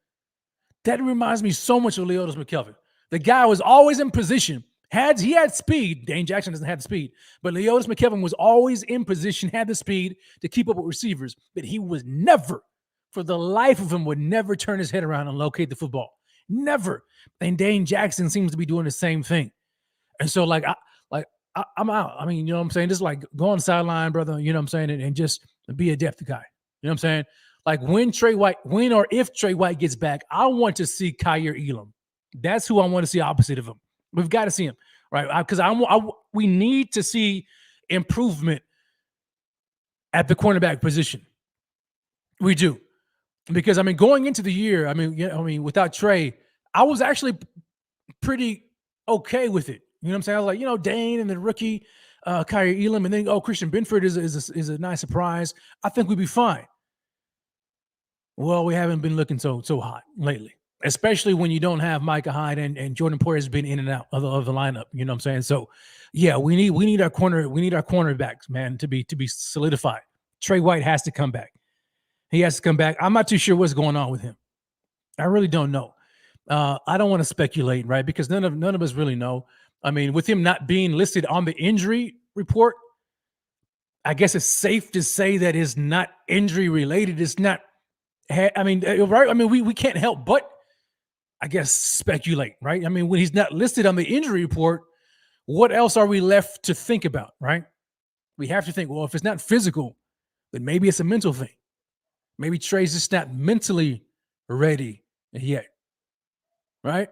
That reminds me so much of Leotis McKelvin. The guy was always in position. He had speed. Dane Jackson doesn't have the speed, but Leotis McKelvin was always in position, had the speed to keep up with receivers, but he was never, for the life of him, would never turn his head around and locate the football. Never. And Dane Jackson seems to be doing the same thing. And so, I'm out. You know what I'm saying? Just go on the sideline, brother. You know what I'm saying? And just be a depth guy. You know what I'm saying? Like when or if Trey White gets back, I want to see Kyer Elam. That's who I want to see opposite of him. We've got to see him, right? Because we need to see improvement at the cornerback position. We do. Because, I mean, going into the year, without Trey, I was actually pretty okay with it. You know what I'm saying? I was like, Dane and the rookie, Kyer Elam, and then, Christian Benford is a nice surprise. I think we'd be fine. Well, we haven't been looking so hot lately, especially when you don't have Micah Hyde and Jordan Poyer has been in and out of the lineup. You know what I'm saying? So, yeah, we need our cornerbacks, man, to be solidified. Trey White has to come back. He has to come back. I'm not too sure what's going on with him. I really don't know. I don't want to speculate, right? Because none of us really know. I mean, with him not being listed on the injury report, I guess it's safe to say that it's not injury related. It's not. Right? I mean, we can't help but, I guess, speculate, right? I mean, when he's not listed on the injury report, what else are we left to think about, right? We have to think, well, if it's not physical, then maybe it's a mental thing. Maybe Trey's just not mentally ready yet, right?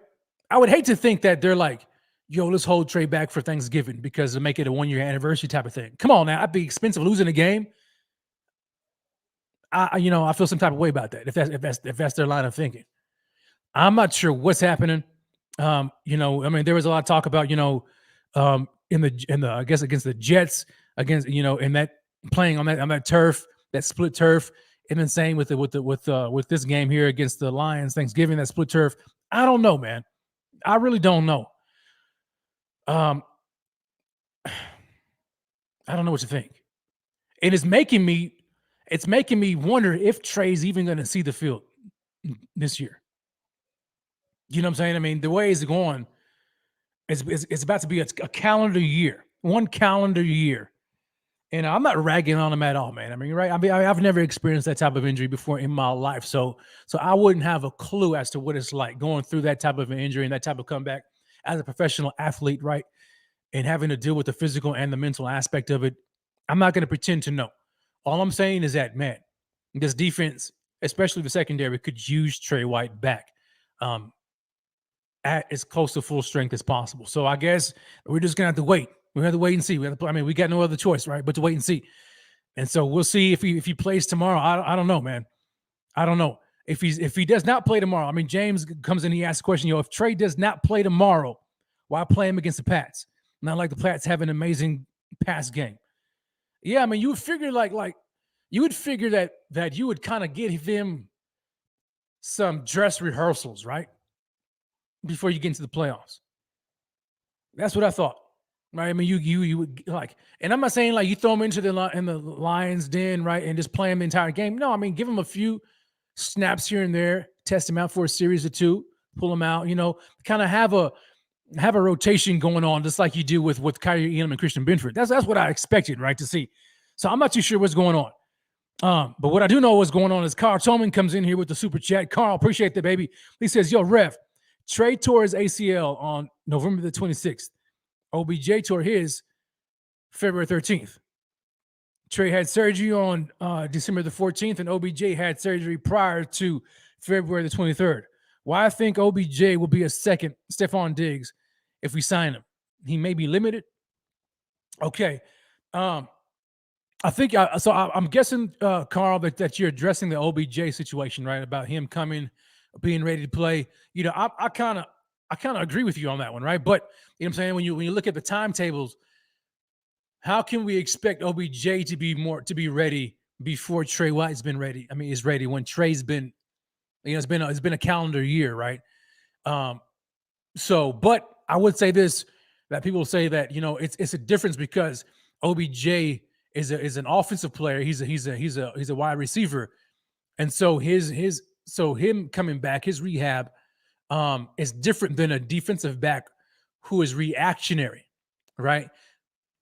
I would hate to think that they're like, yo, let's hold Trey back for Thanksgiving because to make it a 1-year anniversary type of thing. Come on now, I'd be expensive losing a game. I feel some type of way about that if that's their line of thinking. I'm not sure what's happening. There was a lot of talk about, in the I guess against the Jets, against in that playing on that turf, that split turf. And then same with this game here against the Lions, Thanksgiving, that split turf. I don't know, man. I really don't know. I don't know what to think. And it's making me wonder if Trey's even going to see the field this year. You know what I'm saying? I mean, the way it's going, it's about to be a calendar year, 1 calendar year. And I'm not ragging on him at all, man. I mean, right? I've never experienced that type of injury before in my life. So I wouldn't have a clue as to what it's like going through that type of an injury and that type of comeback as a professional athlete, right? And having to deal with the physical and the mental aspect of it. I'm not going to pretend to know. All I'm saying is that, man, this defense, especially the secondary, could use Trey White back at as close to full strength as possible. So I guess we're just going to have to wait. We have to wait and see. We got no other choice, right? But to wait and see. And so we'll see if he plays tomorrow. I don't know, man. I don't know. If he does not play tomorrow, I mean, James comes in, he asks the question, if Trey does not play tomorrow, why play him against the Pats? Not like the Pats have an amazing pass game. Yeah, I mean, you would figure that you would kind of give him some dress rehearsals, right? Before you get into the playoffs. That's what I thought. Right, I mean, you would like, and I'm not saying like you throw him into the Lions den, right, and just play him the entire game. No, I mean, give him a few snaps here and there, test him out for a series or two, pull him out. Kind of have a rotation going on, just like you do with Kyer Elam and Christian Benford. That's what I expected, right, to see. So I'm not too sure what's going on. But what I do know what's going on is Carl Tolman comes in here with the super chat. Carl, appreciate that, baby. He says, "Yo, Rev, Trey tore his ACL on November the 26th. OBJ tore his February 13th. Trey had surgery on December the 14th, and OBJ had surgery prior to February the 23rd. Why I think OBJ will be a second Stephon Diggs if we sign him. He may be limited." Okay. I think I'm guessing, Carl, that you're addressing the OBJ situation, right? About him being ready to play. I kind of agree with you on that one, right? But you know what I'm saying, when you look at the timetables, how can we expect OBJ to be ready before Trey White's been ready? I mean, is ready when Trey's been, it's been a calendar year, right? But I would say this, that people say that it's a difference because OBJ is an offensive player. He's a wide receiver, and so him coming back, his rehab is different than a defensive back who is reactionary, right?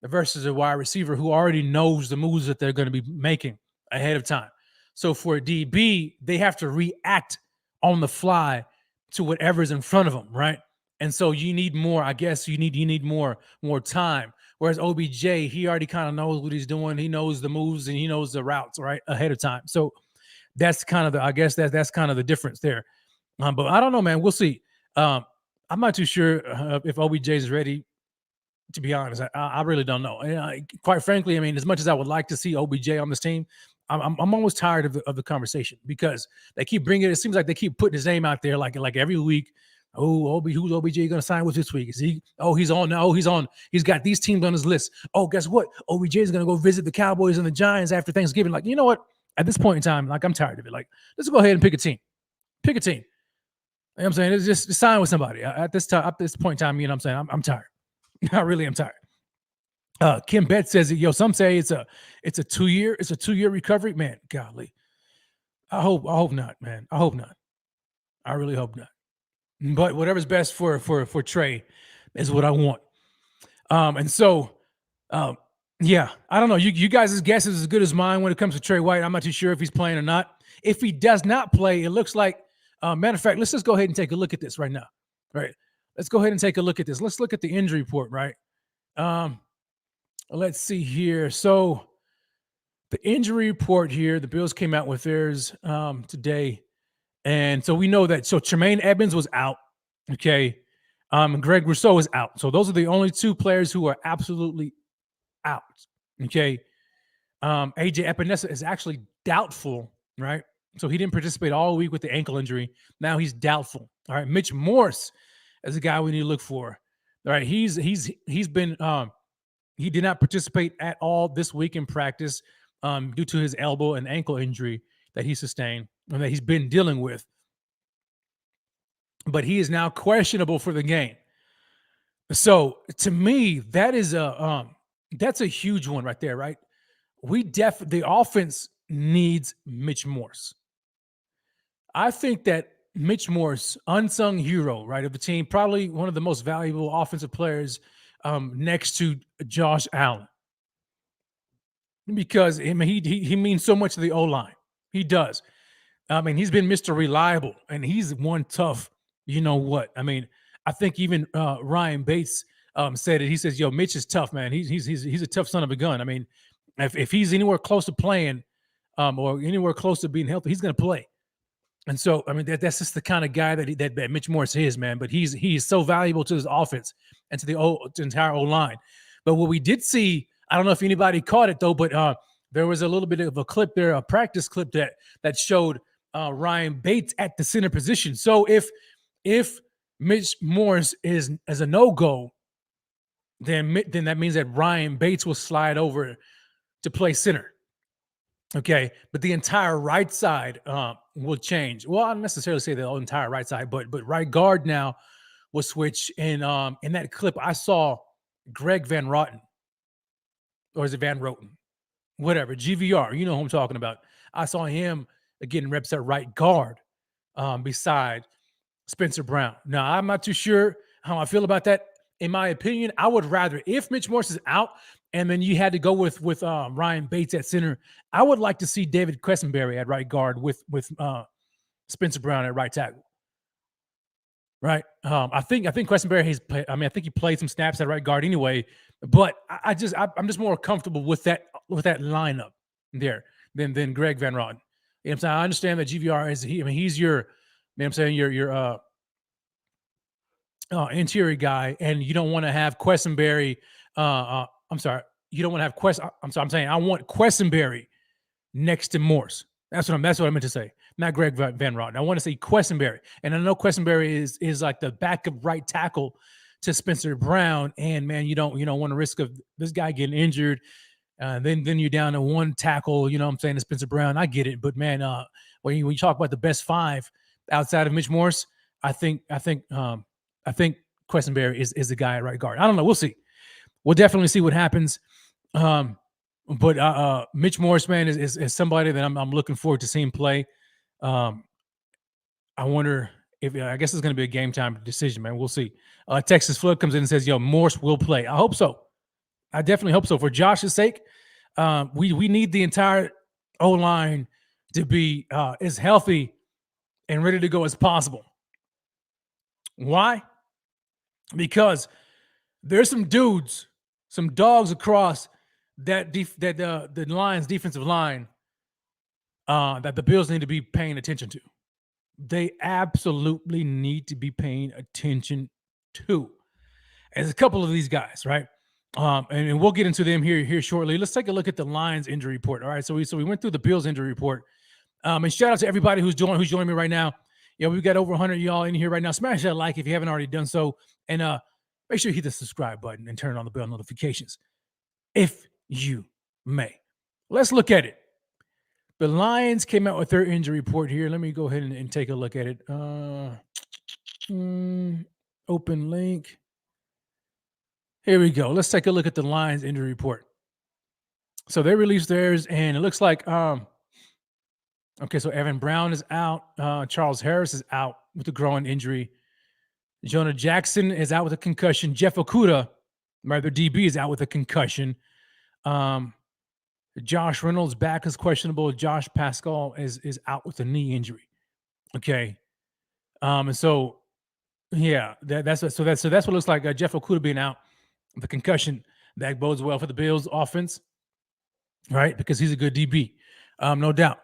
Versus a wide receiver who already knows the moves that they're going to be making ahead of time. So for a DB, they have to react on the fly to whatever's in front of them, right? And so you need more, I guess you need more time. Whereas OBJ, he already kind of knows what he's doing. He knows the moves and he knows the routes, right, ahead of time. So that's kind of the, I guess that's kind of the difference there. But I don't know, man. We'll see. I'm not too sure if OBJ is ready. To be honest, I really don't know. And quite frankly, I mean, as much as I would like to see OBJ on this team, I'm almost tired of the conversation because they keep bringing it. It seems like they keep putting his name out there like every week. Oh, who's OBJ going to sign with this week? Is he? Oh, he's on. Oh, he's on. He's got these teams on his list. Oh, guess what? OBJ is going to go visit the Cowboys and the Giants after Thanksgiving. Like, you know what? At this point in time, like, I'm tired of it. Like, let's go ahead and pick a team. Pick a team. You know what I'm saying? It's just sign with somebody. At this point in time, you know what I'm saying? I'm tired. I really am tired. Kim Betts says, yo, some say it's a 2-year recovery. Man, golly. I hope not, man. I hope not. I really hope not. But whatever's best for Trey is what I want. And so yeah, I don't know. You guys' guess is as good as mine when it comes to Trey White. I'm not too sure if he's playing or not. If he does not play, it looks like matter of fact, let's just go ahead and take a look at this right now. Right. Let's go ahead and take a look at this. Let's look at the injury report, right? Let's see here. So the injury report here, the Bills came out with theirs today. And so we know that. So Tremaine Edmonds was out. Okay. Greg Rousseau is out. So those are the only two players who are absolutely out. Okay. AJ Epinesa is actually doubtful, right? So he didn't participate all week with the ankle injury. Now he's doubtful. All right. Mitch Morse is a guy we need to look for. All right. He's been he did not participate at all this week in practice due to his elbow and ankle injury that he sustained and that he's been dealing with. But he is now questionable for the game. So to me, that is that's a huge one right there, right? The offense needs Mitch Morse. I think that Mitch Morse, unsung hero, right, of the team, probably one of the most valuable offensive players next to Josh Allen. Because I mean, he means so much to the O-line. He does. I mean, he's been Mr. Reliable, and he's one tough, you know what? I mean, I think even Ryan Bates said it. He says, yo, Mitch is tough, man. He's a tough son of a gun. I mean, if he's anywhere close to playing or anywhere close to being healthy, he's going to play. And so, I mean, that's just the kind of guy that Mitch Morse is, man. But he's so valuable to his offense and to the entire O-line. But what we did see, I don't know if anybody caught it, though, but there was a little bit of a clip there, a practice clip that showed Ryan Bates at the center position. So if Mitch Morse is a no-go, then that means that Ryan Bates will slide over to play center. Okay, but the entire right side will change. Well, I don't necessarily say the entire right side, but right guard now will switch. And in that clip, I saw Greg Van Roten, or is it Van Roten? Whatever, GVR, you know who I'm talking about. I saw him getting reps at right guard beside Spencer Brown. Now, I'm not too sure how I feel about that. In my opinion, I would rather, if Mitch Morse is out and then you had to go with Ryan Bates at center, I would like to see David Quessenberry at right guard with Spencer Brown at right tackle. Right? I think Quessenberry has played. I mean, I think he played some snaps at right guard anyway. But I'm just more comfortable with that lineup there than Greg Van Roten. You know what I'm saying? I understand that GVR is he's your, you know what I'm saying, your interior guy, and you don't want to have Quessenberry. I'm sorry, you don't want to have I'm saying I want Quessenberry next to Morse. That's what I meant to say. Not Greg Van Roten. I want to say Quessenberry, and I know Quessenberry is like the backup right tackle to Spencer Brown. And man, you don't want to risk of this guy getting injured. Then you're down to one tackle. You know what I'm saying, to Spencer Brown. I get it, but man, when you talk about the best five outside of Mitch Morse, I think Quessenberry is the guy at right guard. I don't know. We'll see. We'll definitely see what happens. But Mitch Morse, man, is somebody that I'm looking forward to seeing play. I wonder if I guess it's going to be a game time decision, man. We'll see. Texas Flood comes in and says, "Yo, Morse will play." I hope so. I definitely hope so. For Josh's sake, we need the entire O-line to be as healthy and ready to go as possible. Why? Because there's some dudes, some dogs across the Lions defensive line that the Bills need to be paying attention to. They absolutely need to be paying attention to. And there's a couple of these guys, right? And we'll get into them here shortly. Let's take a look at the Lions injury report. All right, so we went through the Bills injury report. And shout out to everybody who's joining me right now. We've got over 100 of y'all in here right now. Smash that like if you haven't already done so, and make sure you hit the subscribe button and turn on the bell notifications, if you may. Let's look at it. The Lions came out with their injury report here. Let me go ahead and take a look at it. Open link. Here we go. Let's take a look at the Lions injury report. So they released theirs, and it looks like okay, so Evan Brown is out. Charles Harris is out with a groin injury. Jonah Jackson is out with a concussion. Jeff Okudah, their DB, is out with a concussion. Josh Reynolds back is questionable. Josh Pascal is out with a knee injury. Okay, and so yeah, that's what it looks like. Jeff Okudah being out with a concussion, that bodes well for the Bills offense, right? Because he's a good DB, no doubt.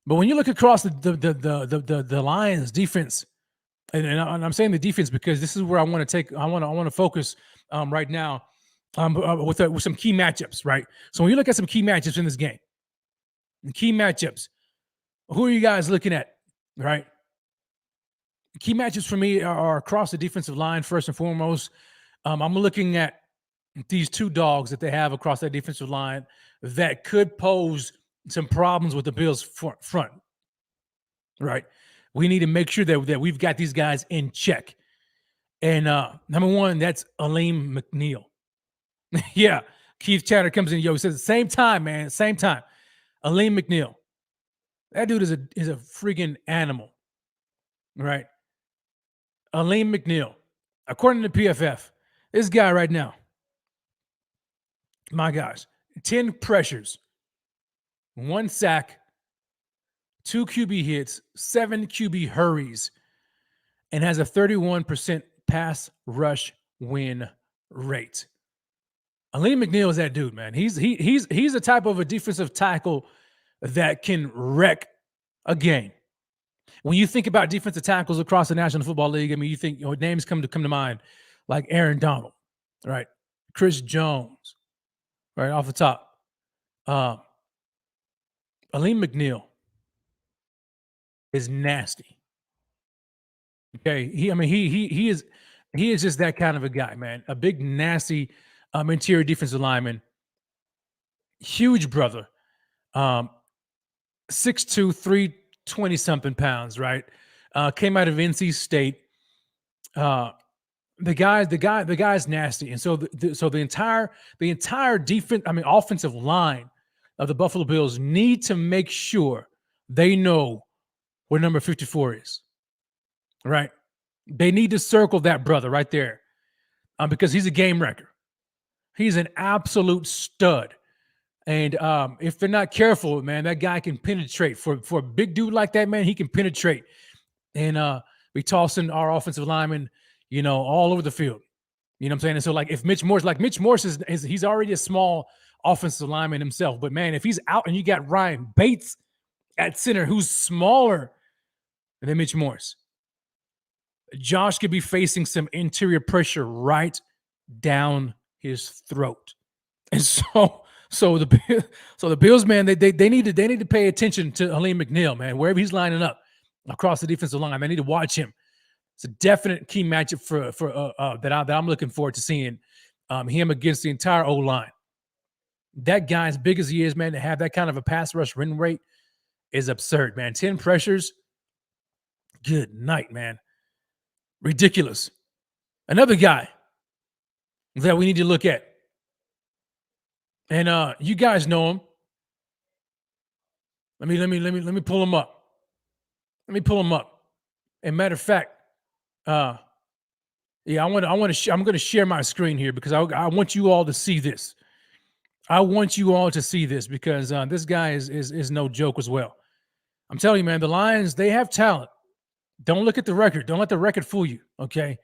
But when you look across the Lions defense, and I'm saying the defense because this is where I want to focus right now with some key matchups, right? So when you look at some key matchups in this game, who are you guys looking at, right? Key matchups for me are across the defensive line first and foremost. I'm looking at these two dogs that they have across that defensive line that could pose some problems with the Bills front, right? We need to make sure that we've got these guys in check. And number one, that's Alim McNeil. Yeah, Keith Chatter comes in. He says, same time, man, same time. Alim McNeil. That dude is a freaking animal, right? Alim McNeil. According to PFF, this guy right now, my gosh, 10 pressures, 1 sack, 2 QB hits, 7 QB hurries, and has a 31% pass rush win rate. Alim McNeil is that dude, man. He's the type of a defensive tackle that can wreck a game. When you think about defensive tackles across the National Football League, I mean, you think names come to mind like Aaron Donald, right? Chris Jones, right off the top. Alim McNeil is nasty. Okay, he is just that kind of a guy, man. A big nasty interior defensive lineman, huge brother, 6'2", 320 something pounds, right? Came out of NC State. The guy's nasty, and so the entire defense, offensive line of the Buffalo Bills need to make sure they know where number 54 is, right? They need to circle that brother right there, because he's a game wrecker. He's an absolute stud. And if they're not careful, man, that guy can penetrate. For a big dude like that, man, he can penetrate. And we tossing our offensive linemen, all over the field. You know what I'm saying? And so, if Mitch Morse is he's already a small offensive lineman himself. But, man, if he's out and you got Ryan Bates at center, who's smaller than Mitch Morse, Josh could be facing some interior pressure right down his throat. And so the Bills, man, they need to pay attention to Alim McNeil, man, wherever he's lining up across the defensive line. They need to watch him. It's a definite key matchup for that I'm looking forward to seeing him against the entire O-line. That guy, as big as he is, man, to have that kind of a pass rush win rate is absurd, man. 10 pressures, good night, man. Ridiculous. Another guy that we need to look at, and you guys know him. Let me pull him up. And matter of fact, I'm going to share my screen here because I want you all to see this. Because this guy is no joke as well. I'm telling you, man, the Lions, they have talent. Don't look at the record. Don't let the record fool you, okay?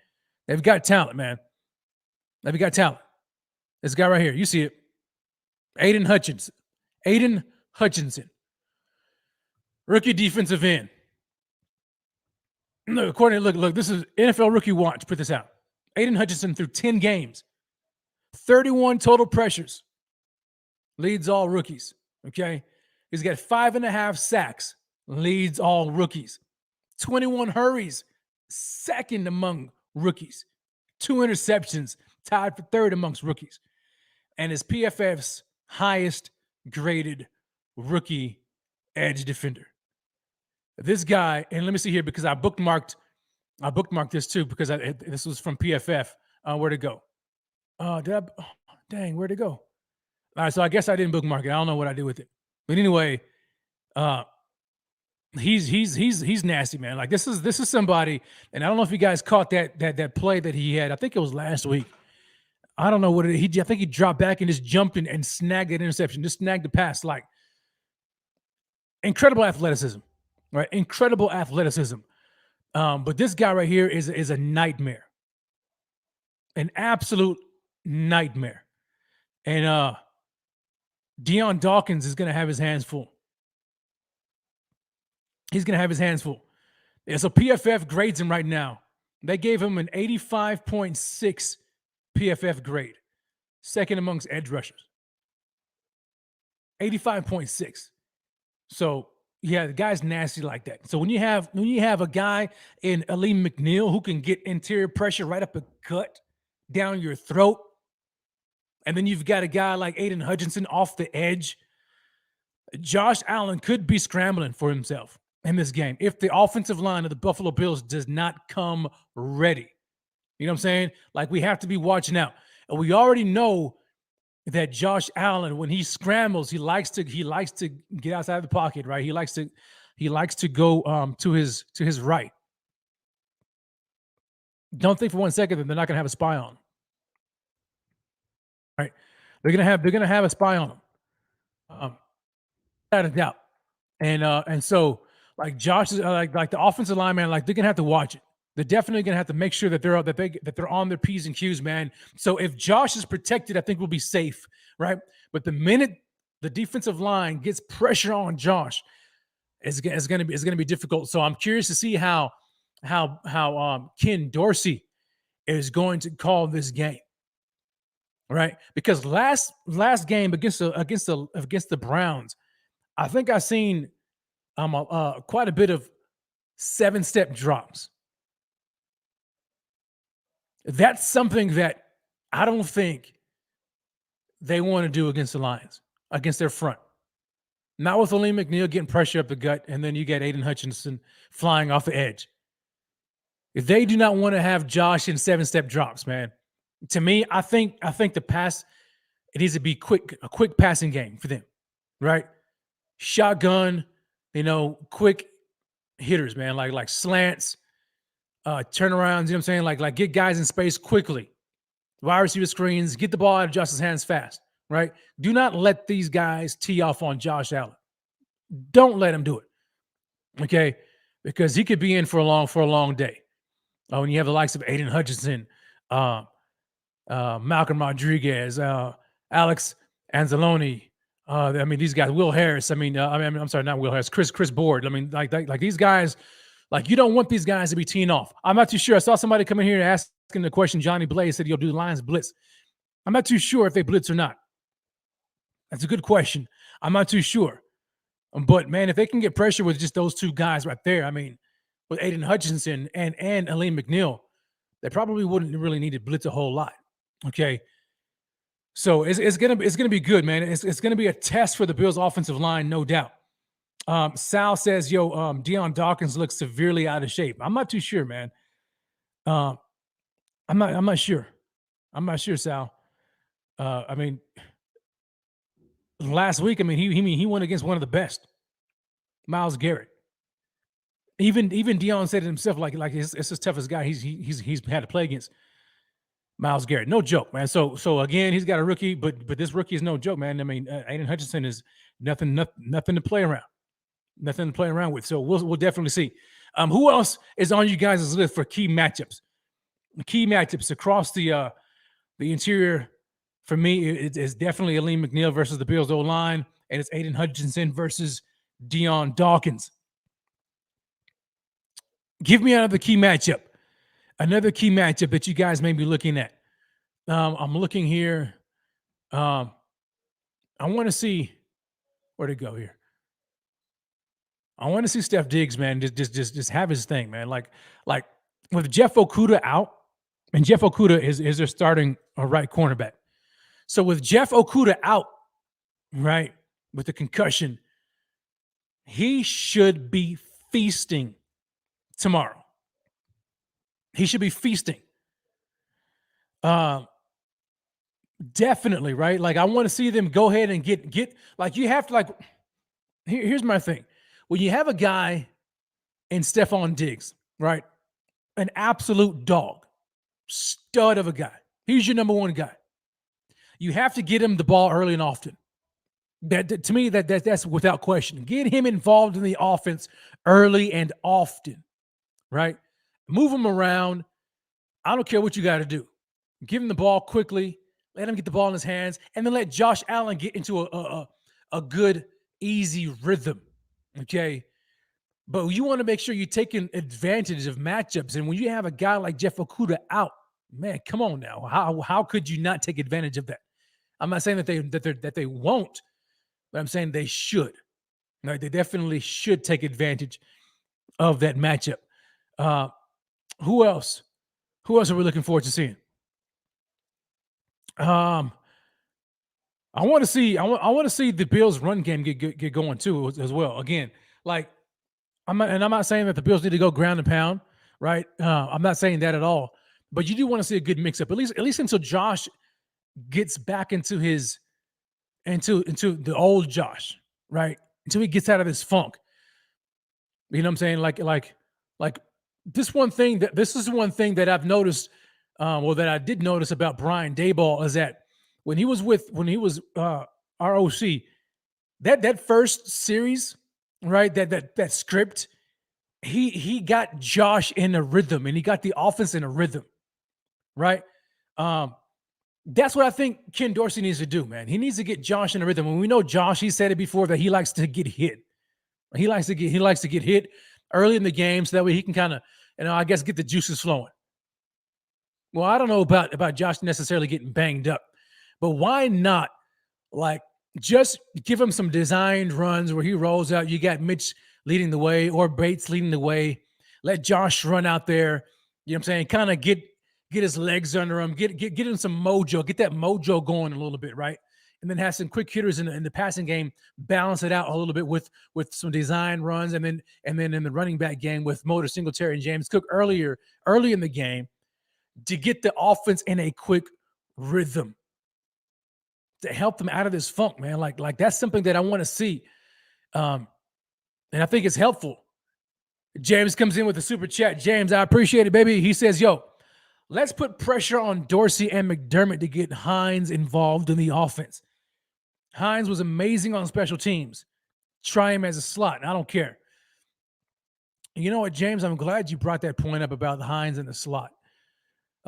They've got talent, man. They've got talent. This guy right here, you see it. Aidan Hutchinson. Rookie defensive end. Look, look, this is NFL Rookie Watch. Put this out. Aidan Hutchinson through 10 games, 31 total pressures, leads all rookies. Okay. He's got 5.5 sacks, leads all rookies. 21 hurries, second among rookies. 2 interceptions, tied for third amongst rookies. And is PFF's highest graded rookie edge defender. This guy, and let me see here because I bookmarked this too because this was from PFF. Where'd it go? Where'd it go? All right, so I guess I didn't bookmark it. I don't know what I did with it. But anyway, he's nasty, man. Like this is somebody, and I don't know if you guys caught that play that he had. I think it was last week. I don't know what it is. I think he dropped back and just jumped in and snagged that interception, just snagged the pass. Like incredible athleticism, right? Incredible athleticism. But this guy right here is a nightmare, an absolute nightmare. And Deion Dawkins is going to have his hands full. He's going to have his hands full. Yeah, so PFF grades him right now. They gave him an 85.6 PFF grade, second amongst edge rushers. 85.6. So yeah, the guy's nasty like that. So when you have a guy in Alim McNeil who can get interior pressure right up a gut down your throat, and then you've got a guy like Aidan Hutchinson off the edge, Josh Allen could be scrambling for himself in this game if the offensive line of the Buffalo Bills does not come ready. You know what I'm saying? Like we have to be watching out. And we already know that Josh Allen, when he scrambles, he likes to get outside the pocket, right? He likes to go to his right. Don't think for 1 second that they're not going to have a spy on him. Right? They're gonna have a spy on him. Without a doubt. And so like Josh is like the offensive line, man, like they're gonna have to watch it. They're definitely gonna have to make sure that they're on their P's and Q's, man. So if Josh is protected, I think we'll be safe, right? But the minute the defensive line gets pressure on Josh, it's gonna be difficult. So I'm curious to see how Ken Dorsey is going to call this game, right? Because last game against the Browns, I think I've seen quite a bit of 7-step drops. That's something that I don't think they want to do against the Lions, against their front. Not with Alim McNeil getting pressure up the gut, and then you get Aidan Hutchinson flying off the edge. If they do not want to have Josh in 7-step drops, man, to me, I think the pass, it needs to be a quick passing game for them, right? Shotgun, quick hitters, man, like slants, turnarounds, you know what I'm saying? Like get guys in space quickly. Wide receiver screens, get the ball out of Josh's hands fast, right? Do not let these guys tee off on Josh Allen. Don't let him do it, okay? Because he could be in for a long day. When you have the likes of Aidan Hutchinson, Malcolm Rodriguez, Alex Anzalone, these guys, Will Harris. I'm sorry, not Will Harris, Chris Board. Like these guys, like you don't want these guys to be teeing off. I'm not too sure. I saw somebody come in here asking the question. Johnny Blaze said, "Yo, do the Lions blitz?" I'm not too sure if they blitz or not. That's a good question. I'm not too sure. But man, if they can get pressure with just those two guys right there, with Aidan Hutchinson and Alim McNeil, they probably wouldn't really need to blitz a whole lot. Okay. So it's gonna be good, man. It's gonna be a test for the Bills' offensive line, no doubt. Sal says, Deion Dawkins looks severely out of shape. I'm not too sure, man. I'm not sure. I'm not sure, Sal. Last week, he went against one of the best, Myles Garrett. Even Deion said it himself, like it's his toughest guy he's had to play against. Myles Garrett, no joke, man. So again, he's got a rookie, but this rookie is no joke, man. Aidan Hutchinson is nothing to play around, nothing to play around with. So we'll definitely see. Who else is on you guys' list for key matchups? Key matchups across the interior for me is definitely Alim McNeil versus the Bills O-line, and it's Aidan Hutchinson versus Deion Dawkins. Give me another key matchup. Another key matchup that you guys may be looking at. I'm looking here. I want to see where'd it go here. I want to see Steph Diggs, man, just have his thing, man. Like with Jeff Okudah out, and Jeff Okudah is their starting right cornerback. So with Jeff Okudah out, right, with the concussion, he should be feasting tomorrow. He should be feasting. Definitely, right? Like, I want to see them go ahead and get like, you have to, like, here's my thing. When you have a guy in Stephon Diggs, right? An absolute dog, stud of a guy. He's your number one guy. You have to get him the ball early and often. That to me, that's without question. Get him involved in the offense early and often, right? Move him around. I don't care what you got to do. Give him the ball quickly. Let him get the ball in his hands, and then let Josh Allen get into a good, easy rhythm. Okay, but you want to make sure you're taking advantage of matchups. And when you have a guy like Jeff Okudah out, man, come on now. How could you not take advantage of that? I'm not saying that they won't, but I'm saying they should. Right? They definitely should take advantage of that matchup. Who else? Who else are we looking forward to seeing? I want to see the Bills' run game get going too as well. Again, like I'm not saying that the Bills need to go ground and pound, right? I'm not saying that at all. But you do want to see a good mix up, at least until Josh gets back into the old Josh, right? Until he gets out of this funk. You know what I'm saying? Like this is one thing that I've noticed. That I did notice about Brian Daboll is that when he was ROC, that first series, right? That script, he got Josh in a rhythm, and he got the offense in a rhythm, right? That's what I think Ken Dorsey needs to do, man. He needs to get Josh in a rhythm. And we know Josh, he said it before, that he likes to get hit. He likes to get hit early in the game so that way he can kind of, I guess, get the juices flowing. Well, I don't know about Josh necessarily getting banged up, but why not, like, just give him some designed runs where he rolls out. You got Mitch leading the way or Bates leading the way. Let Josh run out there. You know what I'm saying? Kind of get his legs under him. Get him some mojo. Get that mojo going a little bit, right? And then have some quick hitters in the passing game. Balance it out a little bit with some design runs, and then in the running back game with Motor Singletary and James Cook early in the game, to get the offense in a quick rhythm, to help them out of this funk, man. Like that's something that I want to see. And I think it's helpful. James comes in with a super chat. James, I appreciate it, baby. He says, yo, let's put pressure on Dorsey and McDermott to get Hines involved in the offense. Hines was amazing on special teams. Try him as a slot. I don't care. You know what, James? I'm glad you brought that point up about Hines in the slot.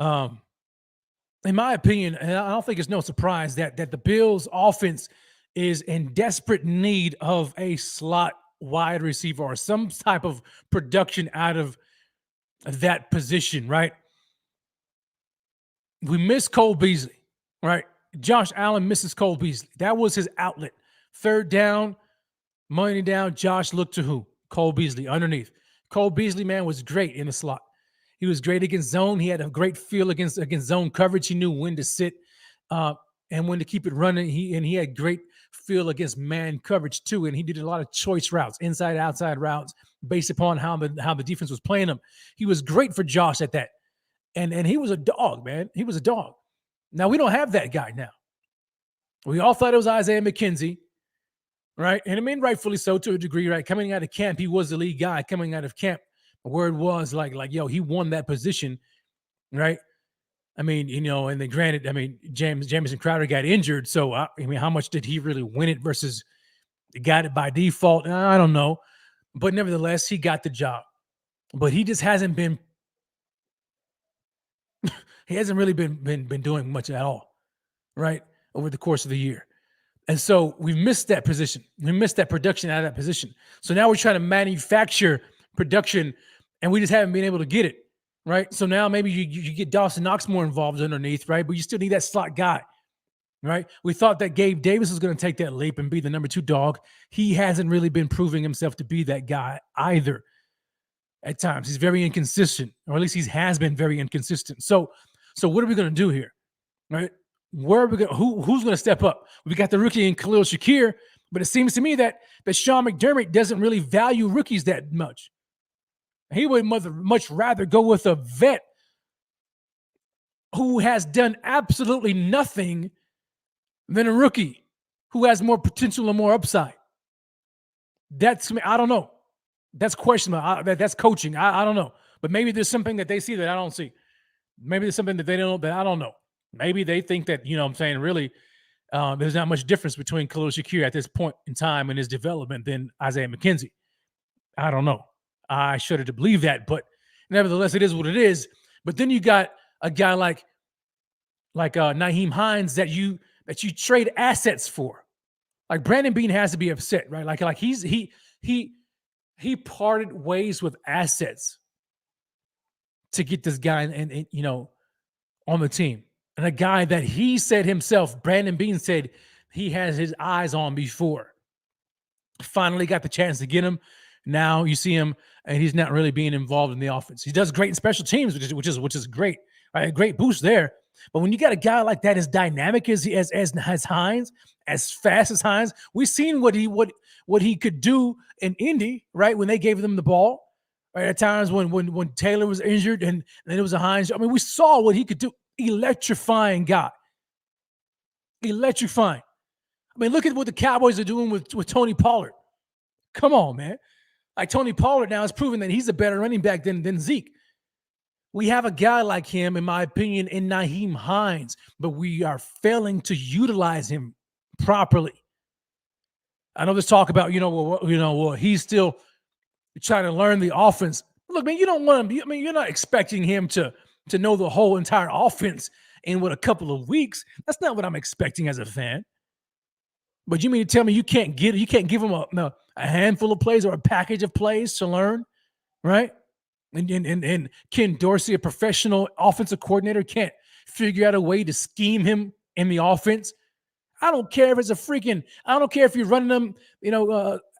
In my opinion, and I don't think it's no surprise that the Bills' offense is in desperate need of a slot wide receiver or some type of production out of that position, right? We miss Cole Beasley, right? Josh Allen misses Cole Beasley. That was his outlet. Third down, money down, Josh looked to who? Cole Beasley underneath. Cole Beasley, man, was great in the slot. He was great against zone. He had a great feel against zone coverage. He knew when to sit and when to keep it running. He had great feel against man coverage too. And he did a lot of choice routes, inside, outside routes, based upon how the defense was playing him. He was great for Josh at that. And he was a dog, man. He was a dog. Now, we don't have that guy now. We all thought it was Isaiah McKenzie, right? And I mean, rightfully so to a degree, right? Coming out of camp, he was the lead guy coming out of camp. The word was like, yo, he won that position, right? I mean, and then granted, I mean, Jamison Crowder got injured. So, I mean, how much did he really win it versus got it by default? I don't know. But nevertheless, he got the job. But he just hasn't been he hasn't really been doing much at all, right, over the course of the year. And so we missed that position. We missed that production out of that position. So now we're trying to manufacture production and we just haven't been able to get it, right? So now maybe you get Dawson Knox more involved underneath, right? But you still need that slot guy, right? We thought that Gabe Davis was going to take that leap and be the number 2 dog. He hasn't really been proving himself to be that guy either. At times, he's very inconsistent, or at least he has been very inconsistent. So what are we going to do here, right? Where are we going? Who's going to step up? We got the rookie in Khalil Shakir, but it seems to me that Sean McDermott doesn't really value rookies that much. He would much rather go with a vet who has done absolutely nothing than a rookie who has more potential and more upside. That's, I don't know. That's questionable. That's coaching. I don't know. But maybe there's something that they see that I don't see. Maybe there's something that they don't, that I don't know. Maybe they think that, you know what I'm saying, really, there's not much difference between Khalil Shakir at this point in time in his development than Isaiah McKenzie. I don't know. I shudder to believe that, but nevertheless, it is what it is. But then you got a guy like Nahim Hines that you trade assets for. Like Brandon Beane has to be upset, right? Like he parted ways with assets to get this guy and you know, on the team. And a guy that he said himself, Brandon Beane said he has his eyes on before. Finally got the chance to get him. Now you see him, and he's not really being involved in the offense. He does great in special teams, which is great. Right? A great boost there. But when you got a guy like that, as dynamic as Hines, as fast as Hines, we've seen what he could do in Indy, right? When they gave them the ball, right? At times when Taylor was injured and then it was a Hines. I mean, we saw what he could do. Electrifying guy. Electrifying. I mean, look at what the Cowboys are doing with Tony Pollard. Come on, man. Like Tony Pollard now has proven that he's a better running back than Zeke. We have a guy like him, in my opinion, in Nahim Hines, but we are failing to utilize him properly. I know there's talk about, he's still trying to learn the offense. Look, man, you don't want him. I mean, you're not expecting him to know the whole entire offense in a couple of weeks. That's not what I'm expecting as a fan. But you mean to tell me you can't give him a handful of plays or a package of plays to learn, right? And Ken Dorsey, a professional offensive coordinator, can't figure out a way to scheme him in the offense. I don't care if it's I don't care if you're running them,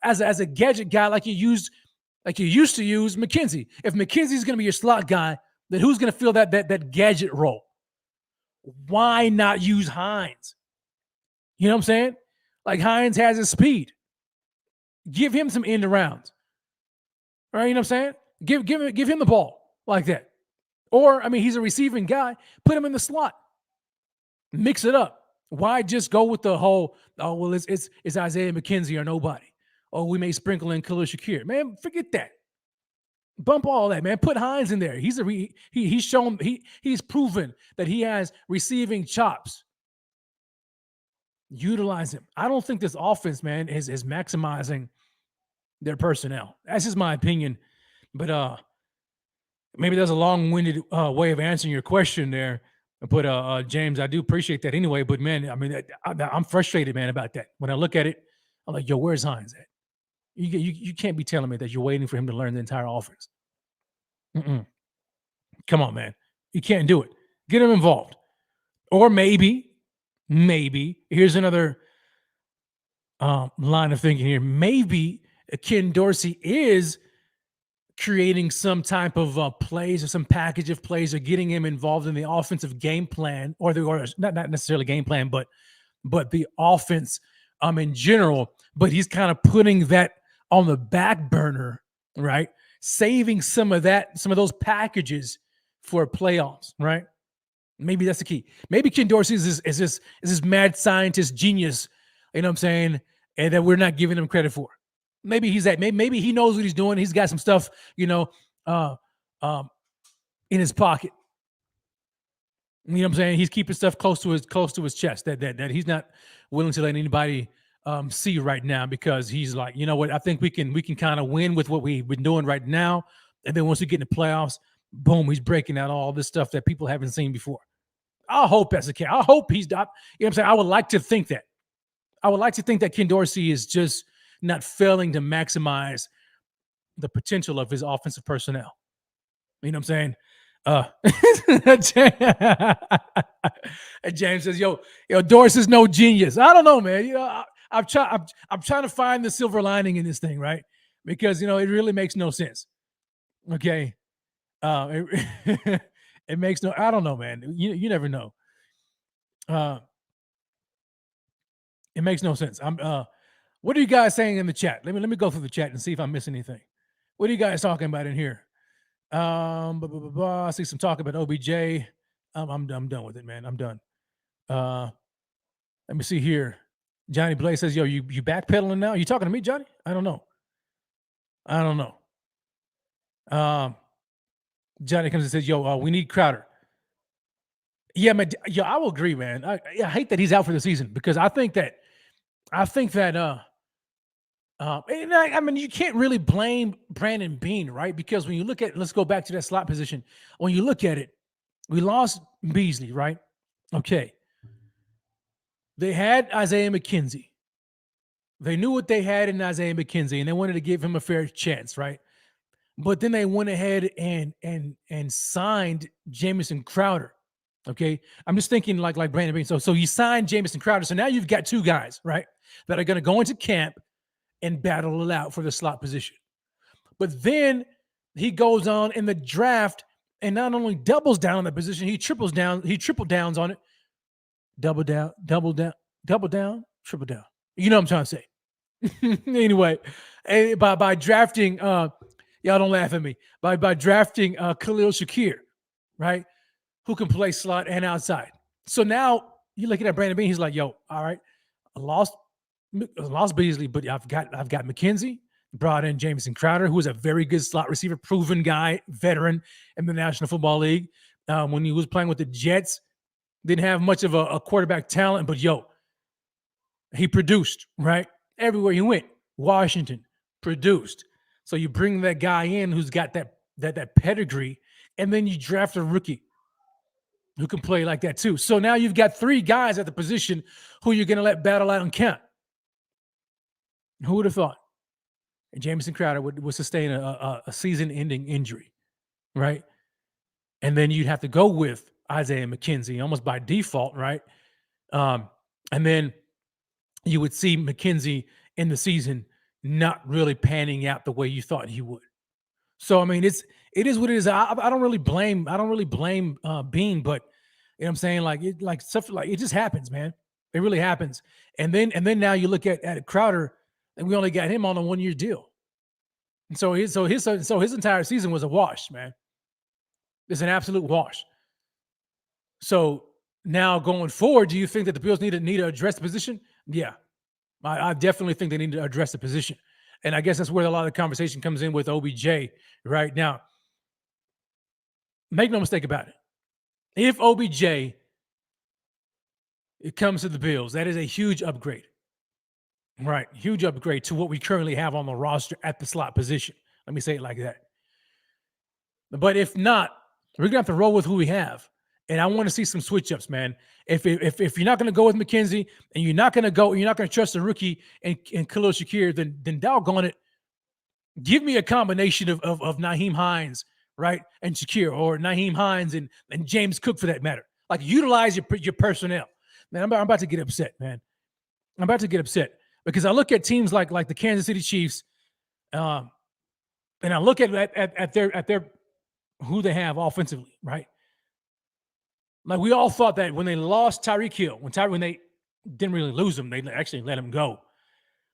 as a gadget guy like you used to use McKenzie. If McKenzie's going to be your slot guy, then who's going to fill that gadget role? Why not use Hines? You know what I'm saying? Like Hines has his speed. Give him some end arounds. Right? You know what I'm saying? Give him the ball like that. Or, I mean, he's a receiving guy. Put him in the slot. Mix it up. Why just go with the whole, it's Isaiah McKenzie or nobody. Oh, we may sprinkle in Khalil Shakir. Man, forget that. Bump all that, man. Put Hines in there. He's proven that he has receiving chops. Utilize him. I don't think this offense, man, is maximizing their personnel. That's just my opinion. But maybe that's a long-winded way of answering your question there. But James, I do appreciate that anyway. But man, I mean, I'm frustrated, man, about that. When I look at it, I'm like, yo, where's Hines at? You can't be telling me that you're waiting for him to learn the entire offense. Come on, man. You can't do it. Get him involved. Or maybe, here's another line of thinking here. Maybe Ken Dorsey is creating some type of plays or some package of plays or getting him involved in the offensive game plan or not necessarily game plan, but the offense in general. But he's kind of putting that on the back burner, right? Saving some of those packages for playoffs, right? Maybe that's the key. Maybe Ken Dorsey is this mad scientist genius, you know what I'm saying, and that we're not giving him credit for. Maybe he's that. Maybe he knows what he's doing. He's got some stuff, in his pocket. You know what I'm saying? He's keeping stuff close to his chest that he's not willing to let anybody see right now, because he's like, you know what? I think we can kind of win with what we've been doing right now, and then once we get in the playoffs, boom, he's breaking out all this stuff that people haven't seen before. I hope that's the case. I hope he's not. You know what I'm saying? I would like to think that. I would like to think that Ken Dorsey is just not failing to maximize the potential of his offensive personnel. You know what I'm saying? And James says, "Yo, Doris is no genius." I don't know, man. I'm trying to find the silver lining in this thing, right? Because it really makes no sense. Okay, it, it makes no. I don't know, man. You never know. It makes no sense. What are you guys saying in the chat? Let me go through the chat and see if I miss anything. What are you guys talking about in here? I see some talk about OBJ. I'm done with it, man. I'm done. Let me see here. Johnny Blaze says, "Yo, you backpedaling now? Are you talking to me, Johnny? I don't know. Johnny comes and says, "Yo, we need Crowder." Yeah, man. Yeah, I will agree, man. I hate that he's out for the season because I think that and I mean, you can't really blame Brandon Beane, right? Because when you look at, let's go back to that slot position. When you look at it, we lost Beasley, right? Okay. They had Isaiah McKenzie. They knew what they had in Isaiah McKenzie, and they wanted to give him a fair chance, right? But then they went ahead and signed Jamison Crowder. Okay, I'm just thinking like Brandon Beane. So you signed Jamison Crowder. So now you've got two guys, right, that are going to go into camp and battle it out for the slot position. But then he goes on in the draft and not only doubles down on the position, he triple downs on it. Double down, triple down. You know what I'm trying to say. Anyway, by drafting, y'all don't laugh at me, by drafting Khalil Shakir, right, who can play slot and outside. So now you're looking at Brandon Beane, he's like, yo, all right, I lost Beasley, but I've got McKenzie, brought in Jamison Crowder, who is a very good slot receiver, proven guy, veteran in the National Football League. When he was playing with the Jets, didn't have much of a quarterback talent, but he produced, right? Everywhere he went. Washington produced. So you bring that guy in who's got that pedigree, and then you draft a rookie who can play like that too. So now you've got three guys at the position who you're going to let battle out in camp. Who would have thought? And Jamison Crowder would sustain a season-ending injury, right? And then you'd have to go with Isaiah McKenzie almost by default, right? And then you would see McKenzie in the season not really panning out the way you thought he would. So I mean, it is what it is. I don't really blame Beane, but you know what I'm saying, like stuff like it just happens, man. It really happens. And then now you look at Crowder, and we only got him on a 1-year deal. And so his entire season was a wash, man. It's an absolute wash. So now going forward, do you think that the Bills need to address the position? Yeah, I definitely think they need to address the position. And I guess that's where a lot of the conversation comes in with OBJ right now. Make no mistake about it. If OBJ it comes to the Bills, that is a huge upgrade. Right. Huge upgrade to what we currently have on the roster at the slot position. Let me say it like that. But if not, we're going to have to roll with who we have. And I want to see some switch ups, man. If you're not going to go with McKenzie and you're not going to trust the rookie and Khalil Shakir, then doggone it, give me a combination of Nahim Hines, right, and Shakir, or Nahim Hines and James Cook for that matter. Like, utilize your personnel. Man, I'm about to get upset, man. I'm about to get upset because I look at teams like the Kansas City Chiefs, and I look at their who they have offensively, right? Like, we all thought that when they lost Tyreek Hill, when they didn't really lose him, they actually let him go.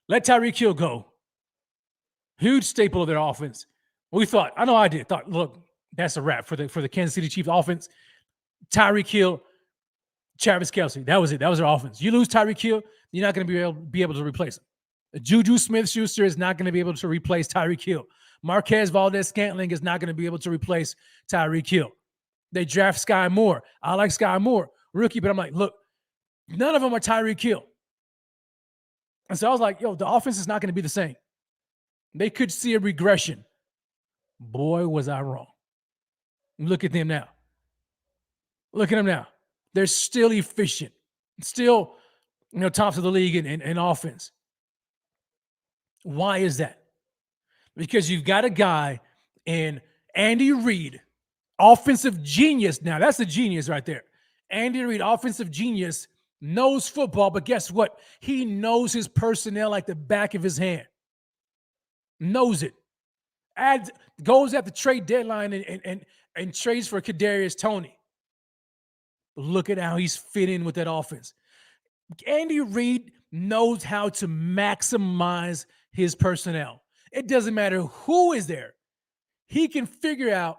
Let Tyreek Hill go. Huge staple of their offense. We thought, I know I did, thought, look, that's a wrap for the Kansas City Chiefs offense. Tyreek Hill, Travis Kelce, that was it. That was their offense. You lose Tyreek Hill, you're not going to be able to replace him. Juju Smith-Schuster is not going to be able to replace Tyreek Hill. Marquez Valdez-Scantling is not going to be able to replace Tyreek Hill. They draft Sky Moore. I like Sky Moore, rookie, but I'm like, look, none of them are Tyreek Hill. And so I was like, yo, the offense is not going to be the same. They could see a regression. Boy, was I wrong. Look at them now. Look at them now. They're still efficient. Still, tops of the league in offense. Why is that? Because you've got a guy in Andy Reid, Offensive genius. Now, that's a genius right there. Andy Reid, offensive genius, knows football, but guess what? He knows his personnel like the back of his hand. Knows it. Goes at the trade deadline and trades for Kadarius Toney. Look at how he's fit in with that offense. Andy Reid knows how to maximize his personnel. It doesn't matter who is there. He can figure out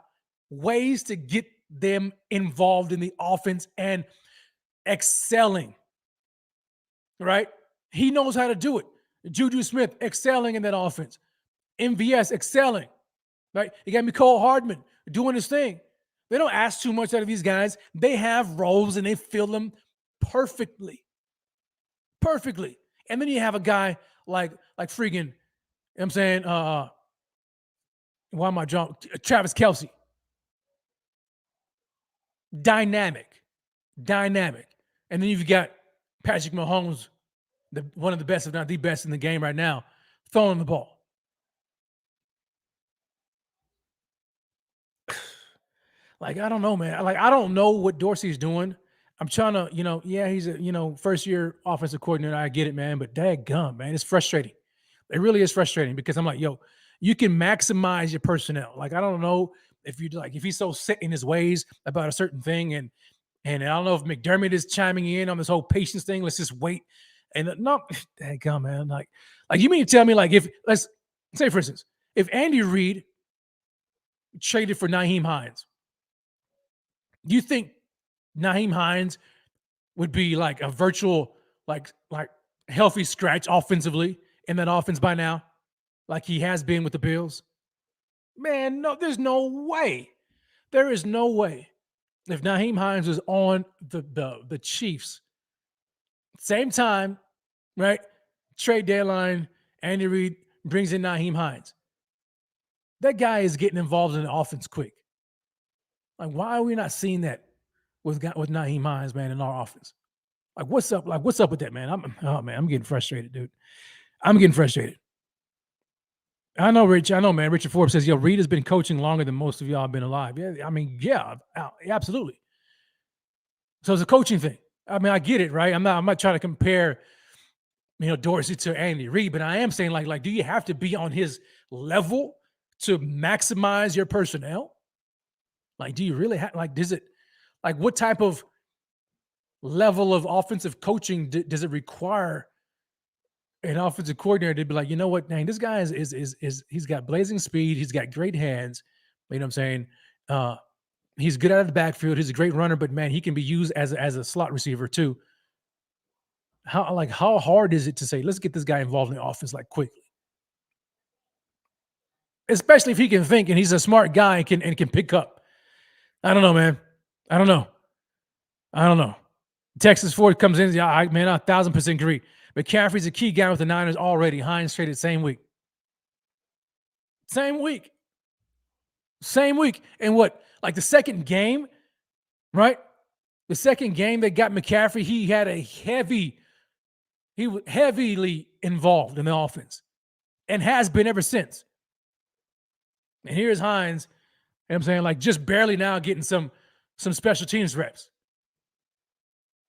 ways to get them involved in the offense and excelling, right? He knows how to do it. Juju Smith excelling in that offense. MVS excelling, right? You got Mecole Hardman doing his thing. They don't ask too much out of these guys. They have roles and they fill them perfectly. Perfectly. And then you have a guy like freaking, you know what I'm saying, why am I drunk? Travis Kelce. Dynamic. And then you've got Patrick Mahomes, one of the best, if not the best in the game right now, throwing the ball. Like, I don't know, man. Like, I don't know what Dorsey's doing. I'm trying to, he's a, first-year offensive coordinator. I get it, man. But daggum, man, it's frustrating. It really is frustrating because I'm like, you can maximize your personnel. Like, I don't know if he's so set in his ways about a certain thing. And I don't know if McDermott is chiming in on this whole patience thing. Let's just wait. And no, daggum, man. Like you mean to tell me, like, if, let's say, for instance, if Andy Reid traded for Nahim Hines, do you think Nahim Hines would be like a virtual, like healthy scratch offensively in that offense by now, like he has been with the Bills? Man, no, there's no way. There is no way. If Nahim Hines was on the Chiefs, same time, right? Trade deadline, Andy Reid brings in Nahim Hines. That guy is getting involved in the offense quick. Like, why are we not seeing that with Nahim Hines, man, in our offense? Like, what's up? Like, what's up with that, man? I'm getting frustrated, dude. I'm getting frustrated. I know, Rich. I know, man. Richard Forbes says, Reid has been coaching longer than most of y'all have been alive. Yeah, I mean, yeah, absolutely. So it's a coaching thing. I mean, I get it, right? I'm not trying to compare, Dorsey to Andy Reid, but I am saying, like, do you have to be on his level to maximize your personnel? Like, do you really have, like, does it, like, what type of level of offensive coaching does it require an offensive coordinator to be like, you know what, man, this guy is he's got blazing speed. He's got great hands. You know what I'm saying? He's good out of the backfield. He's a great runner, but man, he can be used as a slot receiver too. How hard is it to say, let's get this guy involved in the offense like quickly? Especially if he can think and he's a smart guy and can pick up. I don't know, man. I don't know. Texas Ford comes in. Yeah, I 1,000% agree. McCaffrey's a key guy with the Niners already. Hines traded same week. Same week. And what? Like the second game, right? The second game they got McCaffrey, he was heavily involved in the offense and has been ever since. And here's Hines, you know what I'm saying, like just barely now getting some special teams reps.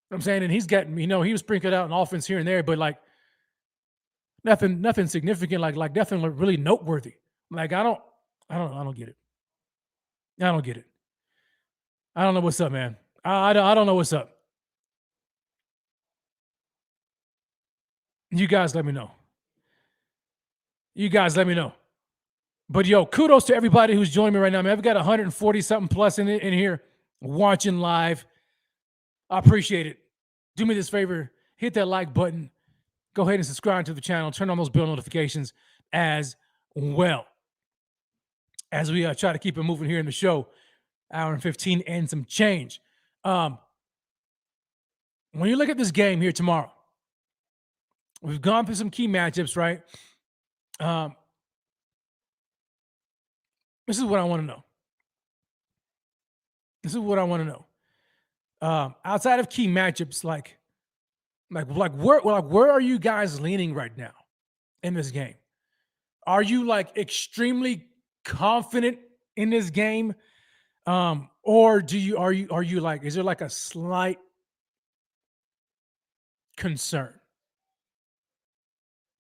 You know what I'm saying? And he's got, he was sprinkled out in offense here and there, but like nothing significant, like nothing really noteworthy. Like I don't get it. I don't get it. I don't know what's up, man. I don't know what's up. You guys let me know. But kudos to everybody who's joining me right now, man. I've got 140 something plus in here watching live. I appreciate it. Do me this favor, hit that like button. Go ahead and subscribe to the channel. Turn on those bell notifications as well. As we try to keep it moving here in the show, hour and 15 and some change. When you look at this game here tomorrow, we've gone through some key matchups, right? This is what I want to know. Outside of key matchups, like where are you guys leaning right now in this game? Are you like extremely confident in this game? Or are you like, is there like a slight concern?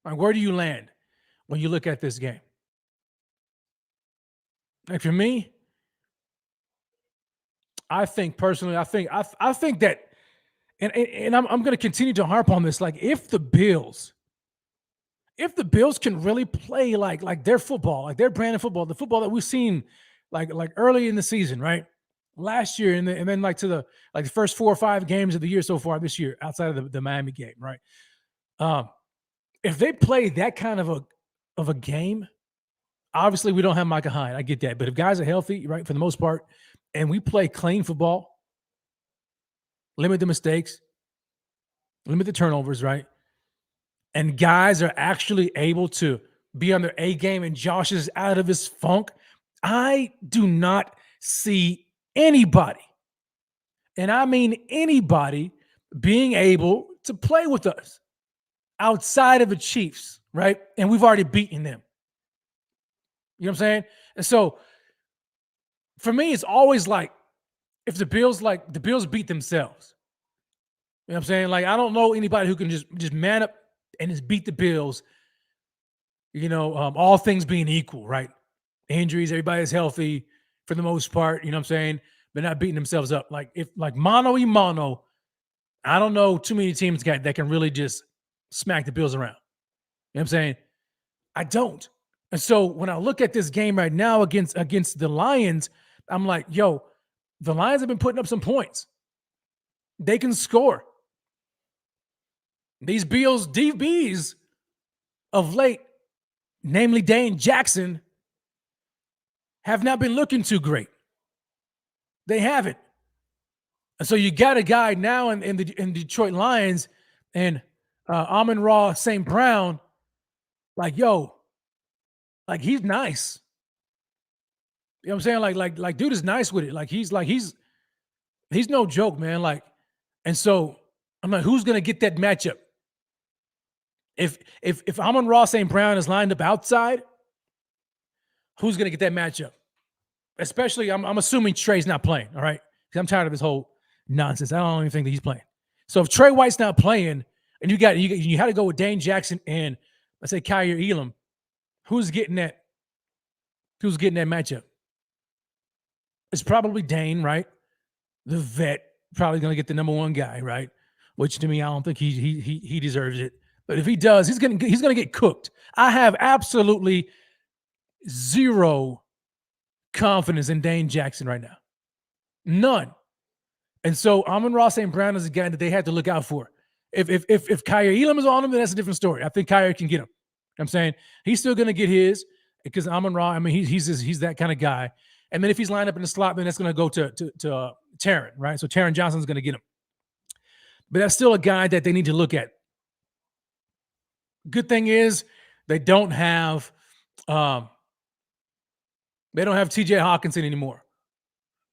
Like, where do you land when you look at this game? Like for me, I think personally, I think that, and I'm going to continue to harp on this. Like, if the Bills can really play like their football, like their brand of football, the football that we've seen like early in the season, right? Last year, and then like to the first 4 or 5 games of the year so far this year, outside of the Miami game, right? If they play that kind of a game, obviously we don't have Micah Hines. I get that. But if guys are healthy, right, for the most part, and we play clean football, limit the mistakes, limit the turnovers, right? And guys are actually able to be on their A game and Josh is out of his funk, I do not see anybody, and I mean anybody, being able to play with us outside of the Chiefs, right? And we've already beaten them. You know what I'm saying? And so for me, it's always like, if the Bills beat themselves. You know what I'm saying? Like, I don't know anybody who can just man up and just beat the Bills, you know, all things being equal, right? Injuries, everybody's healthy for the most part, you know what I'm saying? They're not beating themselves up. Like, if like mano y mano, I don't know too many teams that can really just smack the Bills around. You know what I'm saying? I don't. And so when I look at this game right now against the Lions, I'm like, yo, the Lions have been putting up some points. They can score. These Bills DBs of late, namely Dane Jackson, have not been looking too great. They haven't. And so you got a guy now in Detroit Lions and Amon-Ra St. Brown, like, yo, like, he's nice. You know what I'm saying? Like dude is nice with it. Like he's no joke, man. Like, and so I'm like, who's gonna get that matchup? If Amon-Ra St. Brown is lined up outside, who's gonna get that matchup? Especially, I'm assuming Trey's not playing, all right? Because I'm tired of this whole nonsense. I don't even think that he's playing. So if Trey White's not playing, and you had to go with Dane Jackson and, let's say, Kyer Elam, who's getting that matchup? It's probably Dane, right? The vet, probably going to get the number one guy, right? Which, to me, I don't think he deserves it. But if he does, he's going to get cooked. I have absolutely zero confidence in Dane Jackson right now. None. And so Amon-Ra St. Brown is a guy that they had to look out for. If Kyer Elam is on him, then that's a different story. I think Kyer can get him. You know what I'm saying he's still going to get his, because Amon-Ra, I mean, he's that kind of guy. And then if he's lined up in the slot, then that's going to go to Taron, right? So Taron Johnson's going to get him. But that's still a guy that they need to look at. Good thing is they don't have TJ Hawkinson anymore,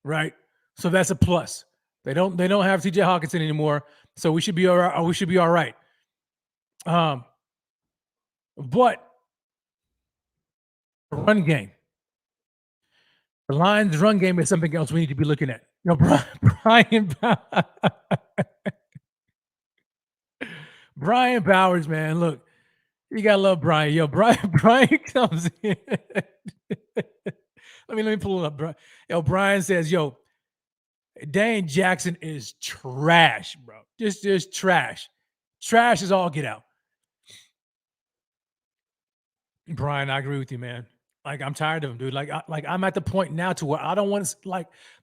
right? So that's a plus. They don't have TJ Hawkinson anymore, so we should be all right. We should be all right. But the run game, the Lions' run game is something else we need to be looking at. You know, Brian Bowers, man, look, you gotta love Brian. Yo, Brian comes in. Let me pull it up, bro. Brian says, yo, Dane Jackson is trash, bro. Just trash. Trash is all get out. Brian, I agree with you, man. Like, I'm tired of him, dude. Like I'm at the point now to where I don't want to,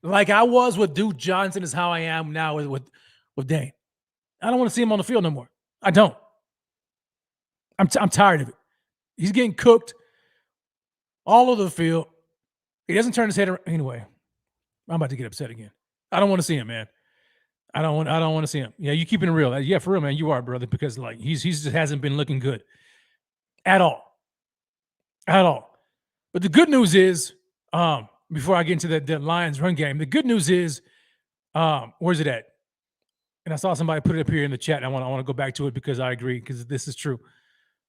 like I was with Duke Johnson is how I am now with Dane. I don't want to see him on the field no more. I don't. I'm tired of it. He's getting cooked all over the field. He doesn't turn his head around. Anyway, I'm about to get upset again. I don't want to see him, man. I don't want to see him. Yeah, you keeping it real. Yeah, for real, man. You are, brother, because like he's just hasn't been looking good at all. At all. But the good news is, before I get into the Lions run game, the good news is, where's it at? And I saw somebody put it up here in the chat. And I want to go back to it because I agree, because this is true.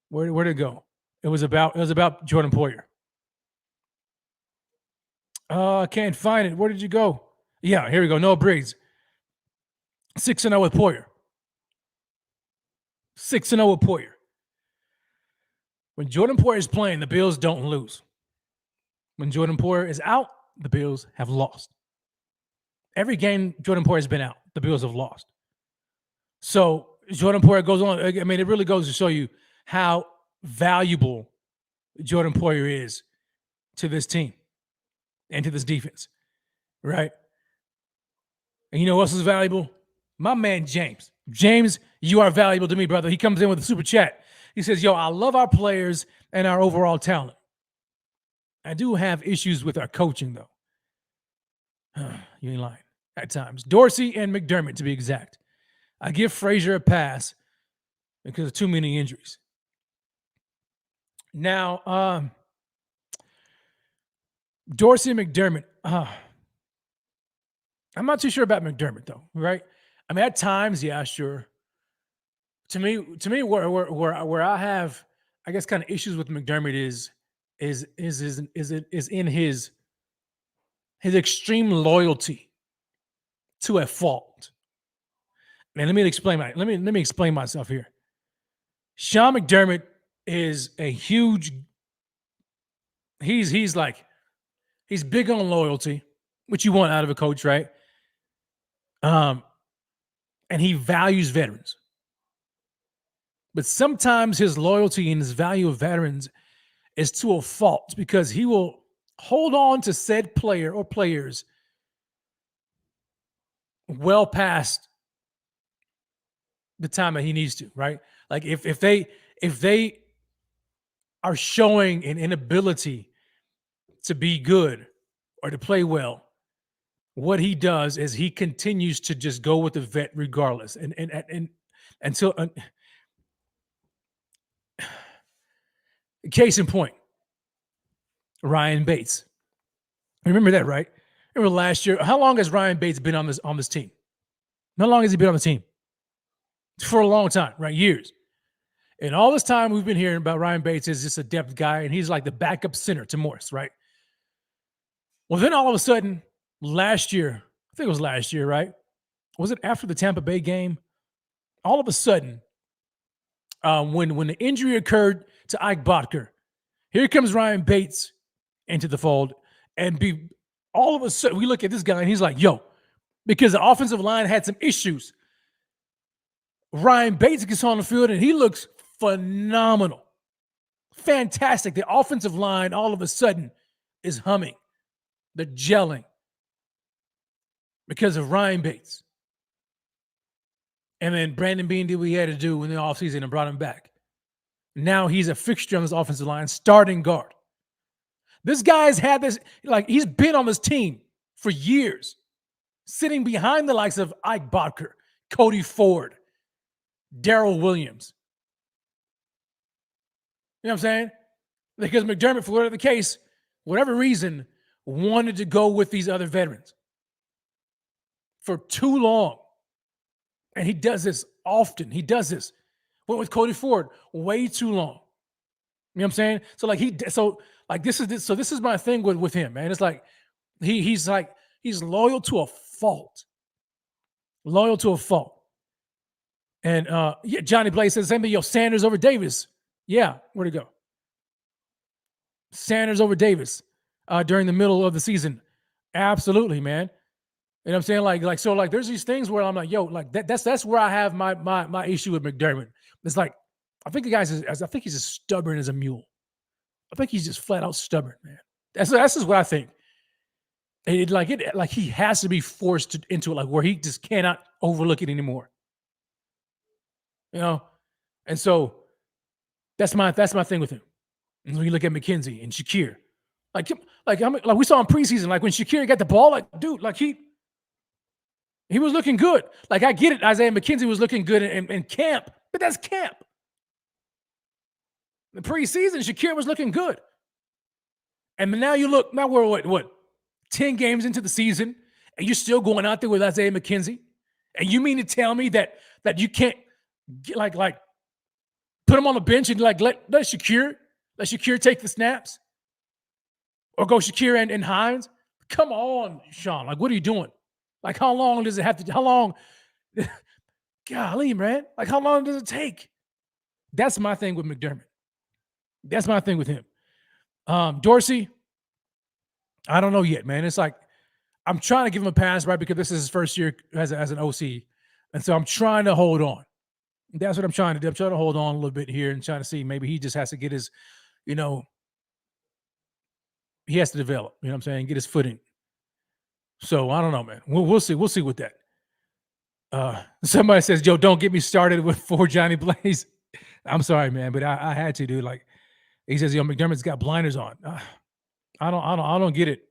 Where did it go? It was about Jordan Poyer. I can't find it. Where did you go? Yeah, here we go. Noah Briggs. 6-0 with Poyer. 6-0 with Poyer. When Jordan Poyer is playing, the Bills don't lose. When Jordan Poyer is out, the Bills have lost. Every game Jordan Poyer has been out, the Bills have lost. So Jordan Poyer goes on. I mean, it really goes to show you how valuable Jordan Poyer is to this team and to this defense, right? And you know what else is valuable? My man, James. James, you are valuable to me, brother. He comes in with a super chat. He says, yo, I love our players and our overall talent. I do have issues with our coaching, though. You ain't lying at times. Dorsey and McDermott, to be exact. I give Frazier a pass because of too many injuries. Now, Dorsey and McDermott, I'm not too sure about McDermott, though, right? I mean, at times, yeah, sure. To me, where I have, I guess, kind of issues with McDermott is in his extreme loyalty to a fault. Man, let me explain myself here. Sean McDermott is a huge. He's big on loyalty, which you want out of a coach, right? And he values veterans. But sometimes his loyalty and his value of veterans is to a fault because he will hold on to said player or players well past the time that he needs to, right? Like if they are showing an inability to be good or to play well, what he does is he continues to just go with the vet regardless. And until case in point, Ryan Bates. Remember that, right? Remember last year? How long has Ryan Bates been on this team? How long has he been on the team? For a long time, right? Years. And all this time we've been hearing about Ryan Bates as just a depth guy, and he's like the backup center to Morris, right? Well, then all of a sudden, last year, I think it was last year, right? Was it after the Tampa Bay game? All of a sudden, when the injury occurred to Ike Botker, here comes Ryan Bates into the fold, and all of a sudden we look at this guy and he's like, yo, because the offensive line had some issues. Ryan Bates gets on the field and he looks phenomenal. Fantastic. The offensive line all of a sudden is humming. They're gelling because of Ryan Bates. And then Brandon Beane did what he had to do in the offseason and brought him back. Now he's a fixture on this offensive line, starting guard. This guy's had this, like, he's been on this team for years, sitting behind the likes of Ike Botker, Cody Ford, Darrell Williams. You know what I'm saying? Because McDermott, for whatever the case, whatever reason, wanted to go with these other veterans for too long. And he does this often. He does this. Went with Cody Ford way too long. You know what I'm saying? This is my thing with him, man. It's like he's loyal to a fault. Loyal to a fault. And Johnny Blaze says the same thing. Yo, Sanders over Davis. Yeah, where'd it go? Sanders over Davis during the middle of the season. Absolutely, man. You know what I'm saying? Like there's these things where I'm like, yo, like that's where I have my issue with McDermott. It's like, I think he's as stubborn as a mule. I think he's just flat out stubborn, man. That's just what I think. He has to be forced into it, like where he just cannot overlook it anymore. You know? And so that's my thing with him. And when you look at McKenzie and Shakir, like we saw in preseason, like when Shakir got the ball, like, dude, like he was looking good. Like, I get it. Isaiah McKenzie was looking good in camp, but that's camp. The preseason, Shakir was looking good. And now we're what, 10 games into the season, and you're still going out there with Isaiah McKenzie? And you mean to tell me that you can't like put him on the bench and like let Shakir take the snaps? Or go Shakir and Hines? come on, Sean. Like, what are you doing? Like, how long does it have to? How long? Golly, man. Like, how long does it take? That's my thing with McDermott. That's my thing with him. Dorsey, I don't know yet, man. It's like I'm trying to give him a pass, right? Because this is his first year as an OC. And so I'm trying to hold on. That's what I'm trying to do. I'm trying to hold on a little bit here and trying to see maybe he just has to get his, he has to develop, you know what I'm saying? Get his footing. So I don't know, man. We'll see. We'll see with that. Somebody says, Joe, don't get me started with 4 Johnny Blaze. I'm sorry, man, but I had to, dude. Like he says, McDermott's got blinders on. I don't get it.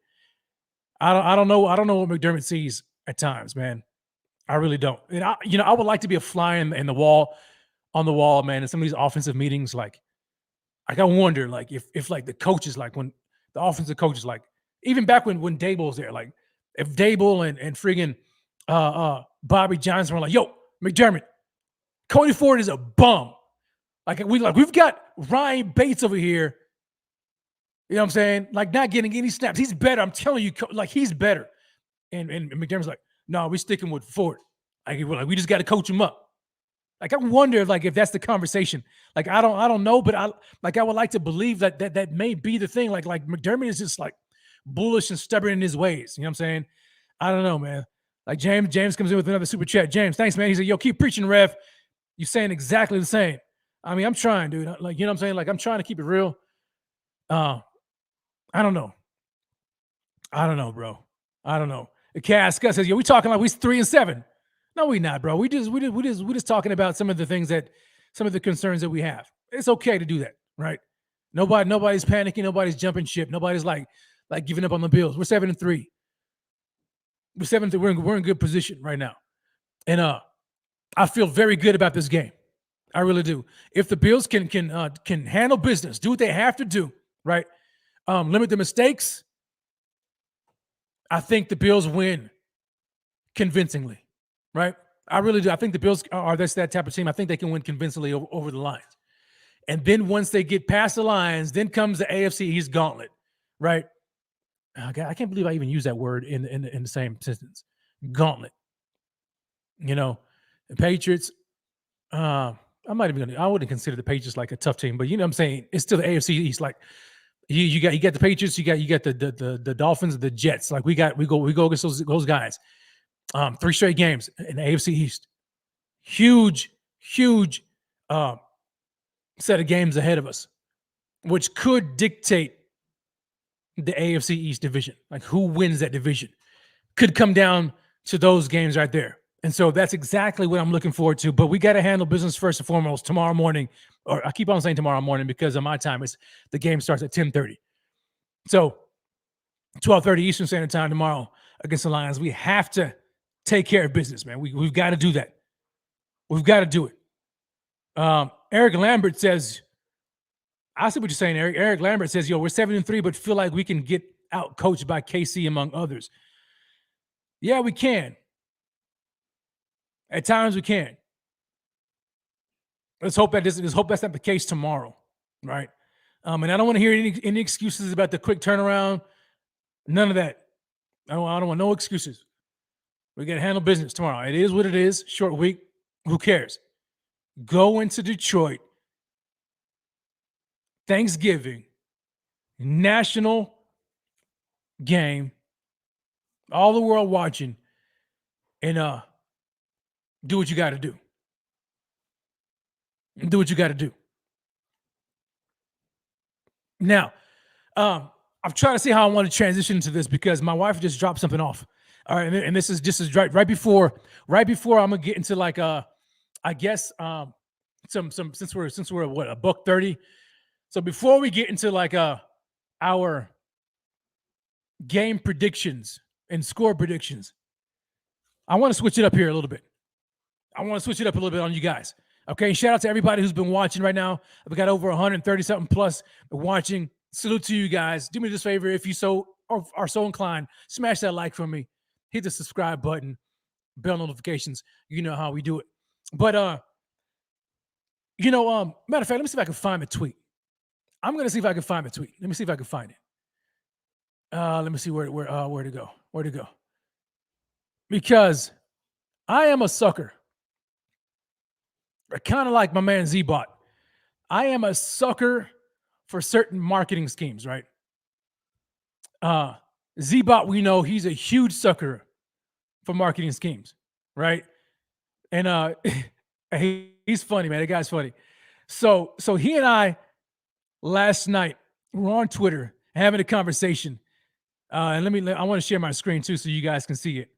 I don't know what McDermott sees at times, man. I really don't. And I would like to be a fly on the wall, man. In some of these offensive meetings, like I wonder, like if like the coaches, like when the offensive coaches, like even back when Dable was there, like if Dable and friggin' Bobby Johnson were like, yo, McDermott, Cody Ford is a bum. We've got Ryan Bates over here. You know what I'm saying? Like not getting any snaps. He's better. I'm telling you, like he's better. And McDermott's like, no, we're sticking with Ford. We just got to coach him up. Like I wonder if that's the conversation. Like I don't know, but I would like to believe that may be the thing. Like McDermott is just like bullish and stubborn in his ways. You know what I'm saying? I don't know, man. Like James comes in with another super chat. James, thanks, man. He said, yo, keep preaching, Rev. You're saying exactly the same. I mean, I'm trying, dude. Like, you know what I'm saying? Like I'm trying to keep it real. I don't know. Bro. I don't know. Cass says, yo, we talking like we 3-7. No, we not, bro. We just talking about some of the things some of the concerns that we have. It's okay to do that, right? Nobody's panicking. Nobody's jumping ship. Nobody's like giving up on the Bills. We're 7-3. We're 7-3. We're in good position right now. And I feel very good about this game. I really do. If the Bills can handle business, do what they have to do, right? Limit the mistakes. I think the Bills win convincingly, right? I really do. I think the Bills are that type of team. I think they can win convincingly over the Lions. And then once they get past the Lions, then comes the AFC East gauntlet, right? Oh, God, I can't believe I even used that word in the same sentence. Gauntlet. The Patriots. I wouldn't consider the Patriots like a tough team, but you know what I'm saying? It's still the AFC East. Like you got the Patriots, you got the Dolphins, the Jets. Like we go against those guys. 3 straight games in the AFC East. Huge set of games ahead of us, which could dictate the AFC East division. Like who wins that division could come down to those games right there. And so that's exactly what I'm looking forward to. But we got to handle business first and foremost tomorrow morning. Or I keep on saying tomorrow morning because of my time. The game starts at 10:30. So 12:30 Eastern Standard Time tomorrow against the Lions. We have to take care of business, man. We've got to do that. We've got to do it. Eric Lambert says, I see what you're saying, Eric. Eric Lambert says, yo, we're 7-3, but feel like we can get out coached by KC among others. Yeah, we can. At times we can. Let's hope that's not the case tomorrow, right? And I don't want to hear any excuses about the quick turnaround. None of that. I don't want no excuses. We got to handle business tomorrow. It is what it is. Short week. Who cares? Go into Detroit. Thanksgiving. National game. All the world watching. And do what you got to do. Do what you got to do. Now, I'm trying to see how I want to transition into this because my wife just dropped something off. All right, and this is right before I'm gonna get into like I guess some since we're what $1:30. So before we get into like our game predictions and score predictions, I want to switch it up here a little bit. I want to switch it up a little bit on you guys. Okay, shout out to everybody who's been watching right now. We got over 130 something plus watching. Salute to you guys. Do me this favor if you are so inclined, smash that like for me. Hit the subscribe button, bell notifications. You know how we do it. But matter of fact, let me see if I can find the tweet. I'm gonna see if I can find the tweet. Let me see if I can find it. Let me see where to go. Where to go? Because I am a sucker. Kind of like my man Z-Bot. I am a sucker for certain marketing schemes, right? Z-Bot, we know he's a huge sucker for marketing schemes, right? And he's funny, man. That guy's funny. So he and I last night were on Twitter having a conversation. And I want to share my screen too so you guys can see it.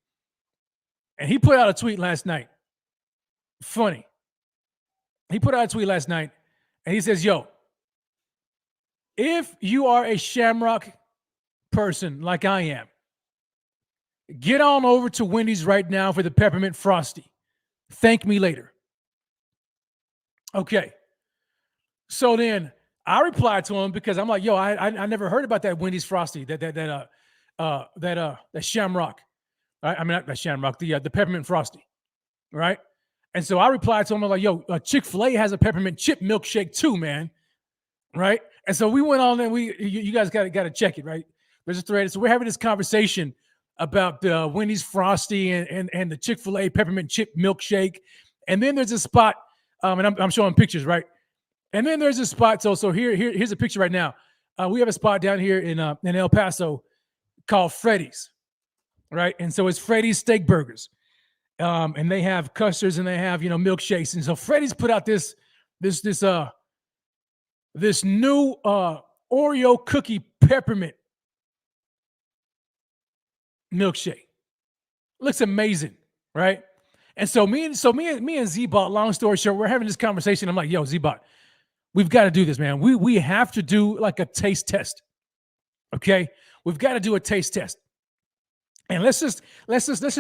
And he put out a tweet last night. Funny. He put out a tweet last night and he says, yo, if you are a Shamrock person like I am, get on over to Wendy's right now for the Peppermint Frosty. Thank me later. Okay. So then I replied to him because I'm like, yo, I never heard about that Wendy's Frosty, that Shamrock. Right? I mean, not that Shamrock, the Peppermint Frosty. Right? And so I replied to him, I'm like, yo, Chick-fil-A has a peppermint chip milkshake too, man. Right? And so we went on and you guys got to check it, right? There's a thread. So we're having this conversation about the Wendy's Frosty and the Chick-fil-A peppermint chip milkshake. And then there's a spot, and I'm showing pictures, right? And then there's a spot. So here's a picture right now. We have a spot down here in El Paso called Freddy's, right? And so it's Freddy's Steak Burgers. And they have custards and they have, milkshakes. And so Freddy's put out this new Oreo cookie peppermint milkshake. Looks amazing, right? And so me and Z-Bot, long story short, we're having this conversation. I'm like, yo, Z-Bot, we've got to do this, man. We have to do like a taste test. Okay? We've got to do a taste test. And let's just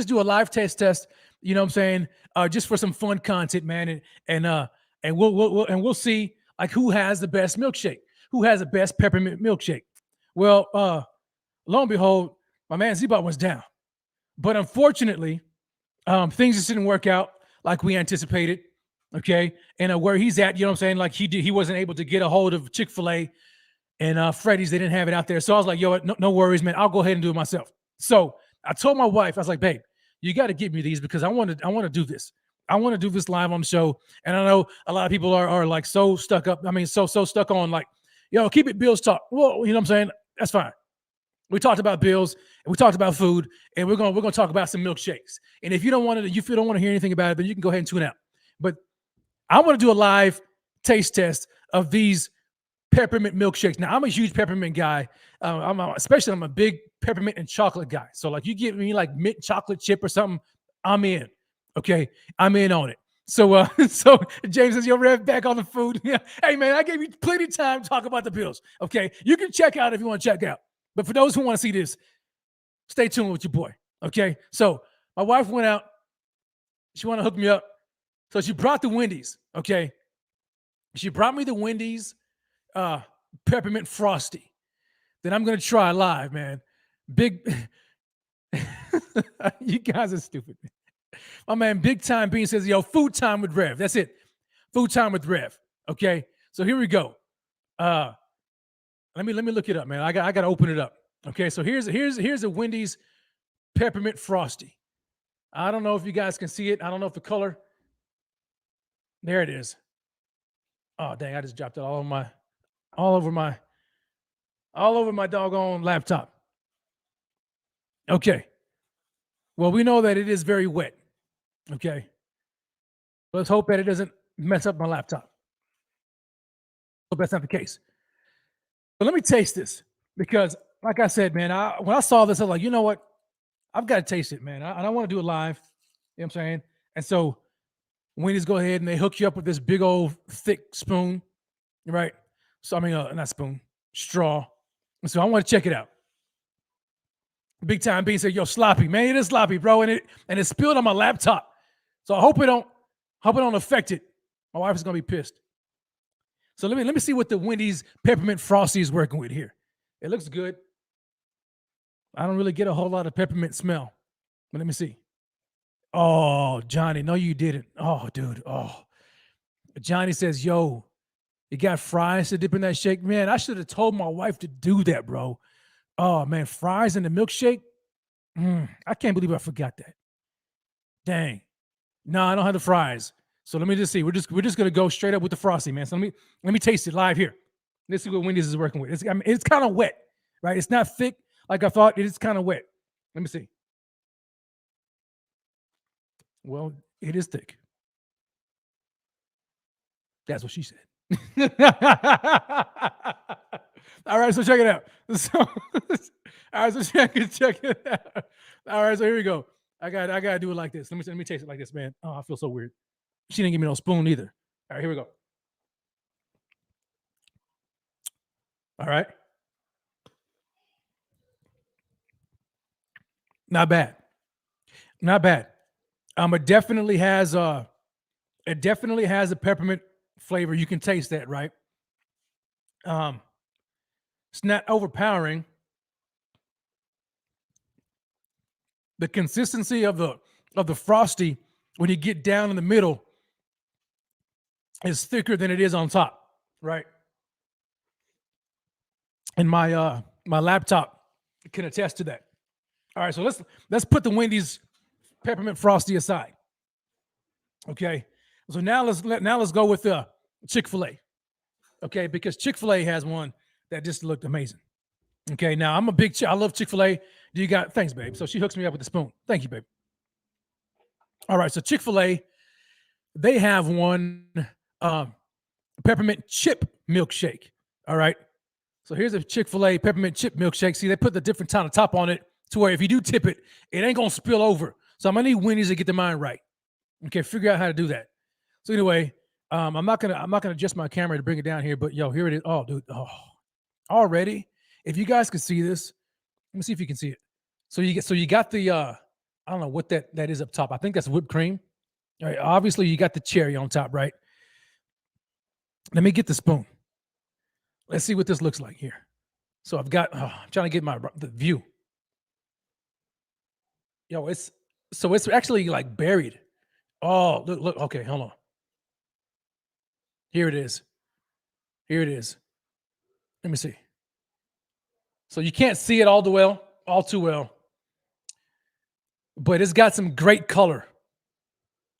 do a live taste test, you know what I'm saying? Just for some fun content, man. And we'll see like who has the best milkshake, who has the best peppermint milkshake. Well, lo and behold, my man Z-Bot was down. But unfortunately, things just didn't work out like we anticipated. Okay. And where he's at, you know what I'm saying? Like he wasn't able to get a hold of Chick-fil-A and Freddy's. They didn't have it out there. So I was like, yo, no worries, man. I'll go ahead and do it myself. So I told my wife, I was like, babe, you got to get me these because I want to do this. I want to do this live on the show. And I know a lot of people are like so stuck up. I mean, so stuck on like, yo, keep it Bills talk. Well, you know what I'm saying? That's fine. We talked about bills and we talked about food and we're gonna talk about some milkshakes. And if you don't want to hear anything about it, then you can go ahead and tune out. But I want to do a live taste test of these peppermint milkshakes. Now I'm a huge peppermint guy. I'm a big peppermint and chocolate guy. So like you give me like mint chocolate chip or something, I'm in. Okay, I'm in on it. So so James says, yo, Rev, back on the food. Yeah. Hey man, I gave you plenty of time to talk about the bills. Okay, you can check out if you want to check out. But for those who want to see this, stay tuned with your boy. Okay. So my wife went out. She wanted to hook me up. So she brought the Wendy's. Okay. She brought me the Wendy's peppermint frosty. Then I'm going to try live, man. Big. You guys are stupid. My man, Big Time Bean says, yo, food time with Rev. That's it. Food time with Rev. Okay. So here we go. Let me look it up, man. I got to open it up. Okay, so here's a Wendy's peppermint frosty. I don't know if you guys can see it. I don't know if the color. There it is. Oh dang! I just dropped it all over my doggone laptop. Okay. Well, we know that it is very wet. Okay. Let's hope that it doesn't mess up my laptop. Hope that's not the case. But let me taste this because, like I said, man, when I saw this, I was like, you know what? I've got to taste it, man. I want to do it live. You know what I'm saying? And so Wendy's go ahead and they hook you up with this big old thick spoon, right? So, I mean, not spoon, straw. And so I want to check it out. Big Time Bean said, yo, sloppy, man. It is sloppy, bro. And it spilled on my laptop. So I hope it don't affect it. My wife is going to be pissed. So let me see what the Wendy's peppermint frosty is working with here. It looks good. I don't really get a whole lot of peppermint smell. But let me see. Oh, Johnny, no, you didn't. Oh, dude. Oh. Johnny says, yo, you got fries to dip in that shake? Man, I should have told my wife to do that, bro. Oh man, fries and the milkshake. I can't believe I forgot that. Dang. No, I don't have the fries. So let me just see. We're just gonna go straight up with the Frosty, man. So let me taste it live here. Let's see what Wendy's is working with. It's kind of wet, right? It's not thick like I thought. It is kind of wet. Let me see. Well, it is thick. That's what she said. All right, so check it out. So, all right, so check it out. All right, so here we go. I gotta do it like this. Let me taste it like this, man. Oh, I feel so weird. She didn't give me no spoon either. All right, here we go. All right. Not bad. Not bad. It definitely has a peppermint flavor. You can taste that, right? It's not overpowering. The consistency of the Frosty when you get down in the middle is thicker than it is on top, right? And my laptop can attest to that. All right, so let's put the Wendy's peppermint Frosty aside. Okay, so now let's go with Chick-fil-A. Okay, because Chick-fil-A has one that just looked amazing. Okay, now I love Chick-fil-A. Thanks, babe. So she hooks me up with the spoon. Thank you, babe. All right, so Chick-fil-A, they have one peppermint chip milkshake. All right, so here's a Chick-fil-A peppermint chip milkshake. See, they put the different kind of top on it to where if you do tip it, it ain't gonna spill over. So I'm gonna need Wendy's to get the mind right. Okay, figure out how to do that. So anyway, I'm not gonna adjust my camera to bring it down here, but yo, here it is. Oh, dude, already. If you guys can see this, let me see if you can see it. So you got the I don't know what that is up top. I think that's whipped cream. All right, obviously you got the cherry on top, right? Let me get the spoon. Let's see what this looks like here. So I'm trying to get the view. Yo, it's actually like buried. Oh, look. Okay, hold on. Here it is. Let me see. So you can't see it all too well, but it's got some great color.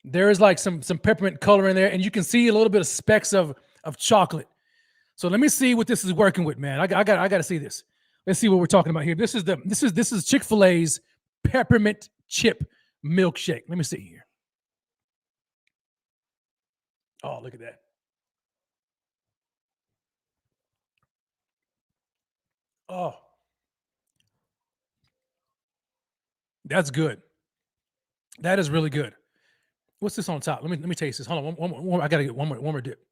There is like some peppermint color in there, and you can see a little bit of specks of chocolate. So let me see what this is working with, man. I got to see this. Let's see what we're talking about here. This is Chick-fil-A's peppermint chip milkshake. Let me see here. Oh, look at that. Oh, that's good. That is really good. What's this on top? Let me taste this. Hold on, one more. I gotta get one more dip.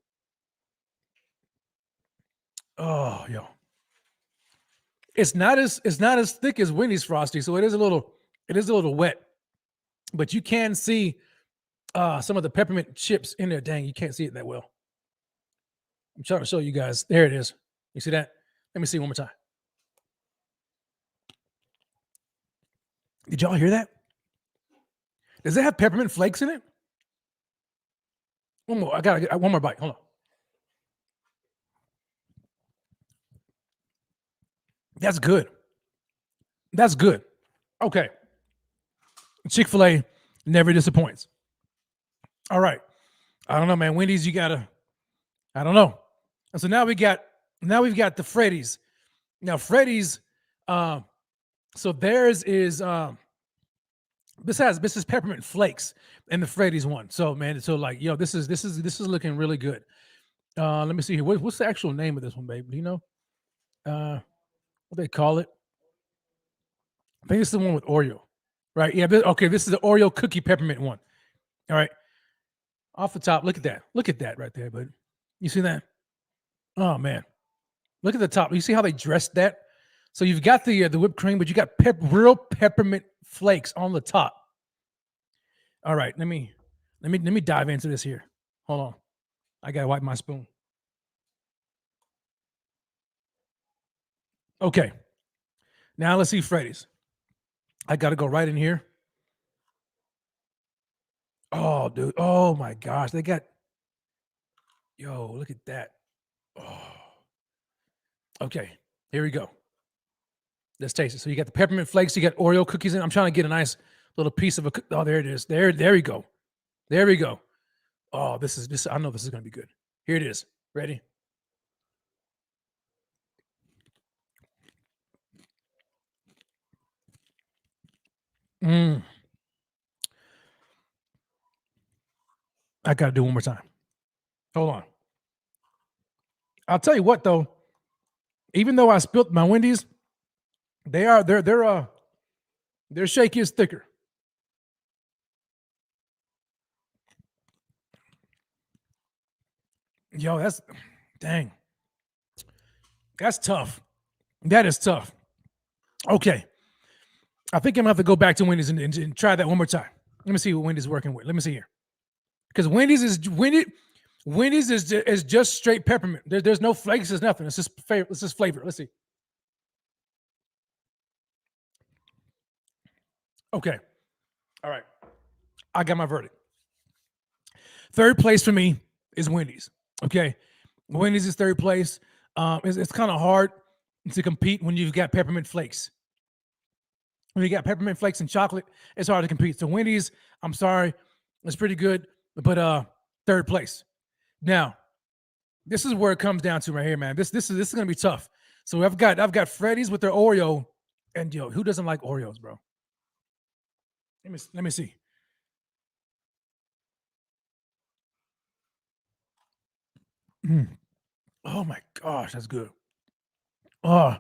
Oh, yo, it's not as thick as Wendy's Frosty, so it is a little wet, but you can see some of the peppermint chips in there. Dang, you can't see it that well. I'm trying to show you guys. There it is. You see that? Let me see one more time. Did y'all hear that? Does it have peppermint flakes in it? One more. I gotta get one more bite. Hold on. That's good. That's good. Okay. Chick-fil-A never disappoints. All right. I don't know, man. Wendy's, I don't know. And so now we've got the Freddy's. Now Freddy's, so theirs is this is peppermint flakes in the Freddy's one. So man, so like, yo, this is looking really good. Let me see here. What's the actual name of this one, babe? Do you know? What they call it? I think it's the one with Oreo, right? Yeah. Okay, this is the Oreo cookie peppermint one. All right. Off the top, look at that. Look at that right there, bud. You see that? Oh man, look at the top. You see how they dressed that? So you've got the whipped cream, but you got real peppermint flakes on the top. All right, let me dive into this here. Hold on, I gotta wipe my spoon. Okay, now let's see Freddy's. I gotta go right in here. Oh, dude. Oh my gosh, they got. Yo, look at that. Oh. Okay, here we go. Let's taste it. So you got the peppermint flakes, you got Oreo cookies in. I'm trying to get a nice little piece of a. Oh, there it is. There we go. There we go. Oh, this. I know this is gonna be good. Here it is. Ready? I gotta do one more time. Hold on. I'll tell you what though. Even though I spilt my Wendy's, their shake is thicker. Yo, that's tough. That is tough. Okay. I think I'm gonna have to go back to Wendy's and try that one more time. Let me see what Wendy's working with. Let me see here. Because Wendy's is just straight peppermint. There's no flakes, there's nothing. It's just flavor. Let's see. Okay. All right. I got my verdict. Third place for me is Wendy's. Okay. Wendy's is third place. It's kind of hard to compete when you've got peppermint flakes. When you got peppermint flakes and chocolate, it's hard to compete. So Wendy's, I'm sorry, it's pretty good, but third place. Now, this is where it comes down to right here, man. This is gonna be tough. So I've got Freddy's with their Oreo, and yo, who doesn't like Oreos, bro? Let me see. Oh my gosh, that's good. Oh,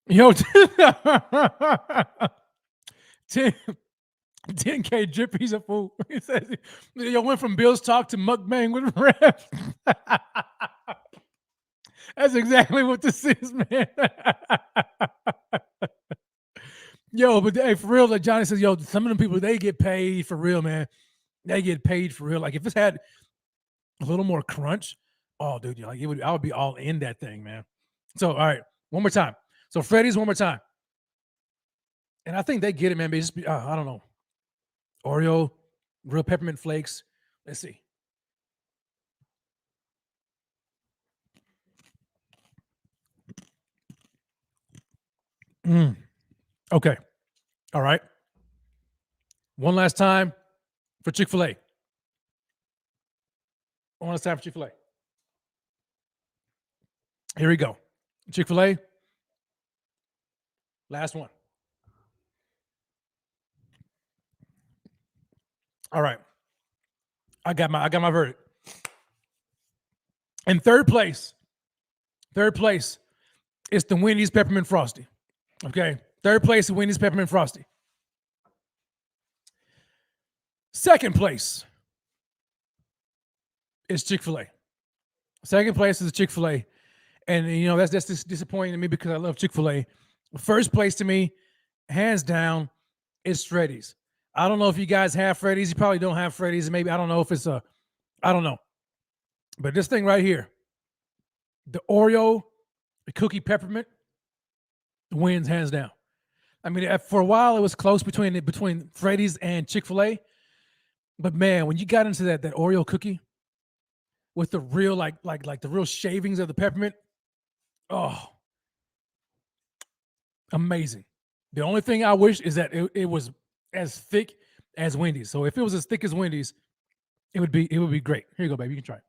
yo, 10K Drippy's a fool. He says, yo, went from Bill's talk to mukbang with Rev. That's exactly what this is, man. Yo, but hey, for real, like Johnny says, yo, some of them people, they get paid for real, man. They get paid for real. Like if it's had a little more crunch, oh, dude, like I would be all in that thing, man. So, all right, one more time. So Freddy's one more time. And I think they get it, man. But just I don't know. Oreo, real peppermint flakes. Let's see. Okay. All right. One last time for Chick-fil-A. One last time for Chick-fil-A. Here we go. Chick-fil-A. Last one. All right. I got my verdict. In third place is the Wendy's Peppermint Frosty. Okay. Third place is Wendy's Peppermint Frosty. Second place is Chick-fil-A. Second place is Chick-fil-A. And, you know, that's disappointing to me because I love Chick-fil-A. First place to me, hands down, is Freddy's. I don't know if you guys have Freddy's. You probably don't have Freddy's. Maybe, I don't know if it's I don't know. But this thing right here, the Oreo, the cookie peppermint, wins hands down. I mean, for a while, it was close between Freddy's and Chick-fil-A. But man, when you got into that Oreo cookie with the real, like the real shavings of the peppermint, oh, amazing. The only thing I wish is that it was as thick as Wendy's. So if it was as thick as Wendy's, it would be great. Here you go, baby. You can try it.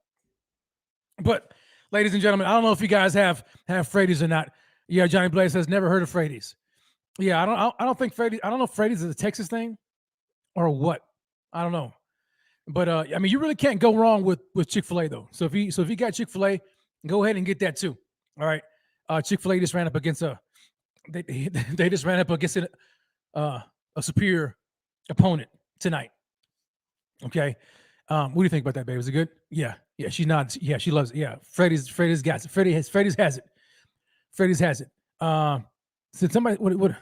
But ladies and gentlemen, I don't know if you guys have Freddy's or not. Yeah, Johnny Blaze says never heard of Freddy's. Yeah, I don't think Freddy's. I don't know if Freddy's is a Texas thing or what. I don't know. But I mean, you really can't go wrong with Chick-fil-A though. So if you got Chick-fil-A, go ahead and get that too. All right. Chick-fil-A just ran up against they just ran up against a superior opponent tonight. Okay. What do you think about that, babe? Is it good? Yeah. Yeah. She nods. Yeah, she loves it. Yeah. Freddy's got it. Freddy's has it. Freddy's has it. Said somebody what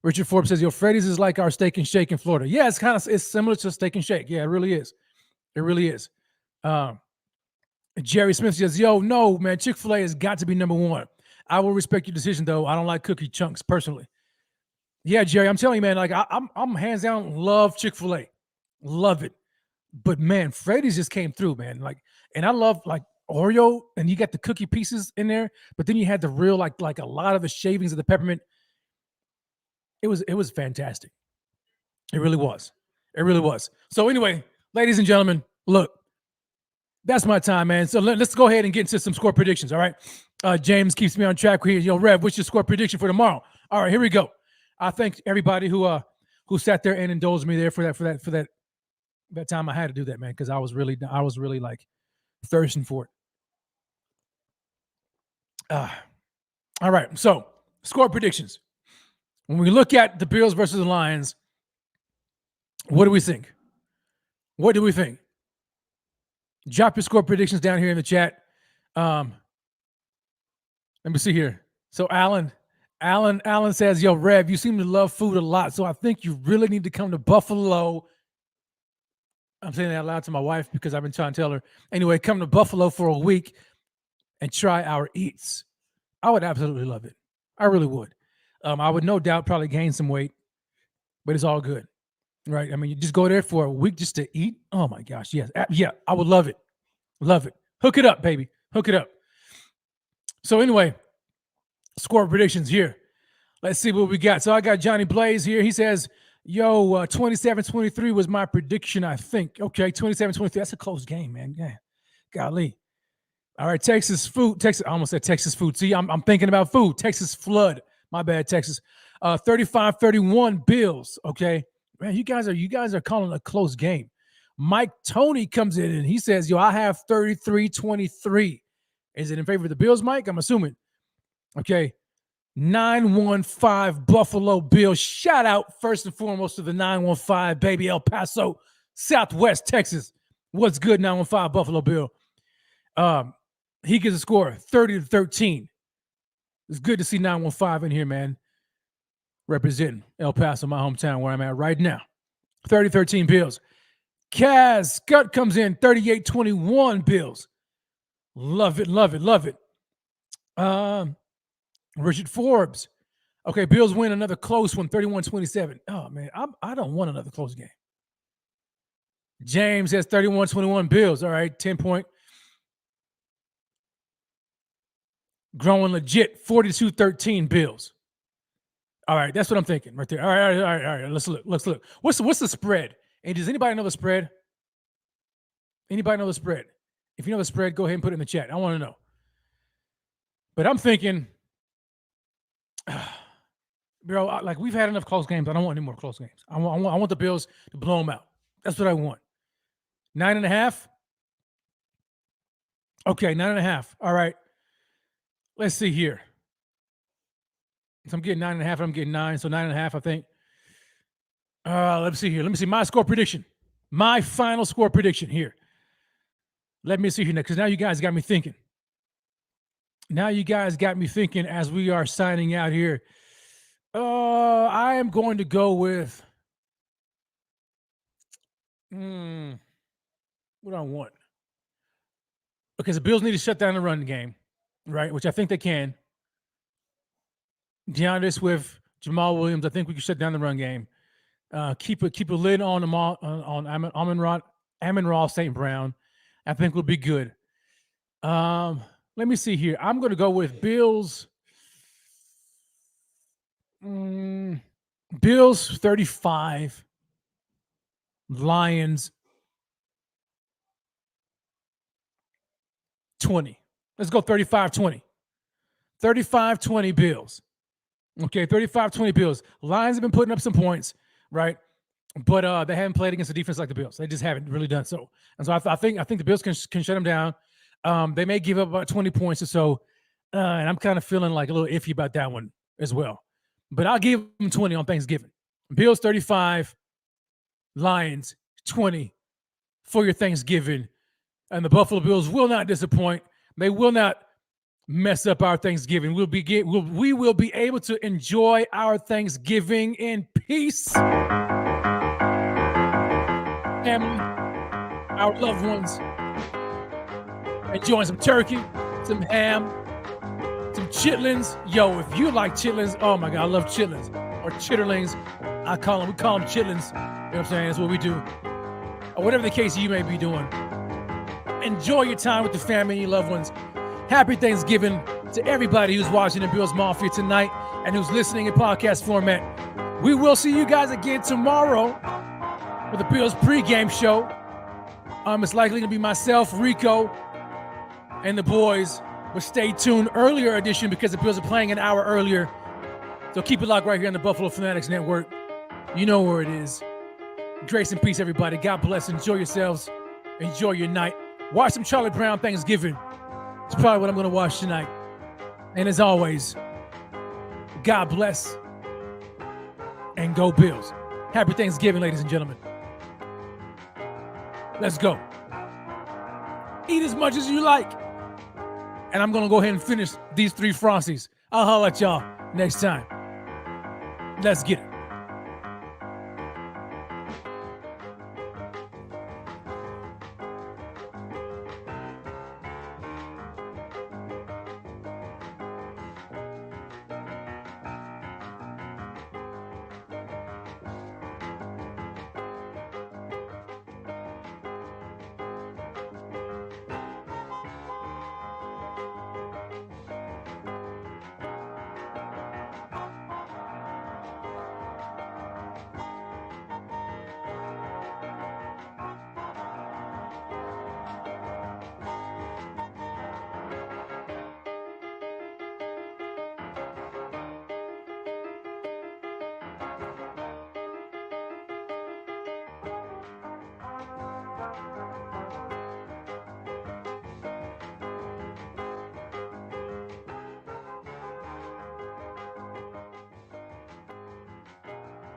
Richard Forbes says, yo, Freddy's is like our Steak and Shake in Florida. Yeah, it's similar to Steak and Shake. Yeah, it really is. It really is. Jerry Smith says, yo, no, man, Chick-fil-A has got to be number one. I will respect your decision, though. I don't like cookie chunks personally. Yeah, Jerry, I'm telling you, man, like I'm hands down love Chick-fil-A. Love it. But man, Freddy's just came through, man. Like, and I love like Oreo, and you got the cookie pieces in there, but then you had the real like a lot of the shavings of the peppermint. It was fantastic. It really was. It really was. So anyway, ladies and gentlemen, look, that's my time, man. So let's go ahead and get into some score predictions. All right. James keeps me on track here. Rev, what's your score prediction for tomorrow? All right, here we go. I thank everybody who sat there and indulged me there for that time I had to do that, man, because I was really like thirsting for it. All right, so score predictions. When we look at the Bills versus the Lions, what do we think? What do we think? Drop your score predictions down here in the chat. Let me see here. So Alan says, yo, Rev, you seem to love food a lot, so I think you really need to come to Buffalo. I'm saying that out loud to my wife because I've been trying to tell her. Anyway, come to Buffalo for a week and try our eats. I would absolutely love it. I really would. I would no doubt probably gain some weight, but it's all good, right? I mean, you just go there for a week just to eat. Oh my gosh, yes. Yeah, I would love it. Love it. Hook it up, baby. Hook it up. So anyway, score predictions here. Let's see what we got. So I got Johnny Blaze here. He says, yo, 27-23 was my prediction, I think. Okay, 27-23. That's a close game, man. Yeah. Golly. All right, Texas. I almost said Texas food. See, I'm thinking about food. Texas flood. My bad, Texas. 35-31 Bills. Okay. Man, you guys are calling a close game. Mike Tony comes in and he says, yo, I have 33-23. Is it in favor of the Bills, Mike? I'm assuming. Okay. 915 Buffalo Bills. Shout out first and foremost to the 915, baby, El Paso, Southwest Texas. What's good, 915 Buffalo Bill? He gets a score 30-13. It's good to see 915 in here, man. Representing El Paso, my hometown, where I'm at right now. 30-13 Bills. Kaz Scott comes in 38-21 Bills. Love it, love it, love it. Richard Forbes. Okay, Bills win another close one, 31-27. Oh, man, I don't want another close game. James has 31-21 Bills. All right, 10-point. Growing legit, 42-13 Bills. All right, that's what I'm thinking right there. All right. Let's look. What's the spread? And does anybody know the spread? Anybody know the spread? If you know the spread, go ahead and put it in the chat. I want to know. But I'm thinking, bro, like we've had enough close games. I don't want any more close games. I want the Bills to blow them out. That's what I want. 9.5. Okay, 9.5. All right. Let's see here. So I'm getting 9.5. I'm getting 9. So 9.5, I think. Let's see here. Let me see my score prediction. My final score prediction here. Let me see here next, because now you guys got me thinking. Now you guys got me thinking as we are signing out here. I am going to go with what do I want? Okay, the Bills need to shut down the run game, right? Which I think they can. DeAndre Swift, Jamal Williams, I think we can shut down the run game. Keep a lid on Amon-Ra St. Brown. I think we'll be good. Let me see here. I'm going to go with Bills. Bills 35. Lions 20. Let's go 35-20. 35-20 Bills. Okay, 35-20 Bills. Lions have been putting up some points, right? But they haven't played against a defense like the Bills. They just haven't really done so. And so I think the Bills can shut them down. They may give up about 20 points or so. And I'm kind of feeling like a little iffy about that one as well. But I'll give them 20 on Thanksgiving. Bills 35, Lions 20 for your Thanksgiving. And the Buffalo Bills will not disappoint. They will not mess up our Thanksgiving. We will be able to enjoy our Thanksgiving in peace. Family, our loved ones, enjoying some turkey, some ham, some chitlins. Yo, if you like chitlins, oh my God, I love chitlins or chitterlings. We call them chitlins. You know what I'm saying? That's what we do. Or whatever the case you may be doing. Enjoy your time with the family and your loved ones. Happy Thanksgiving to everybody who's watching the Bills Mafia tonight and who's listening in podcast format. We will see you guys again tomorrow for the Bills pregame show. It's likely to be myself, Rico, and the boys. But stay tuned. Earlier edition because the Bills are playing an hour earlier. So keep it locked right here on the Buffalo Fanatics Network. You know where it is. Grace and peace, everybody. God bless. Enjoy yourselves. Enjoy your night. Watch some Charlie Brown Thanksgiving. It's probably what I'm going to watch tonight. And as always, God bless and go Bills. Happy Thanksgiving, ladies and gentlemen. Let's go. Eat as much as you like. And I'm going to go ahead and finish these 3 Frosties. I'll holler at y'all next time. Let's get it.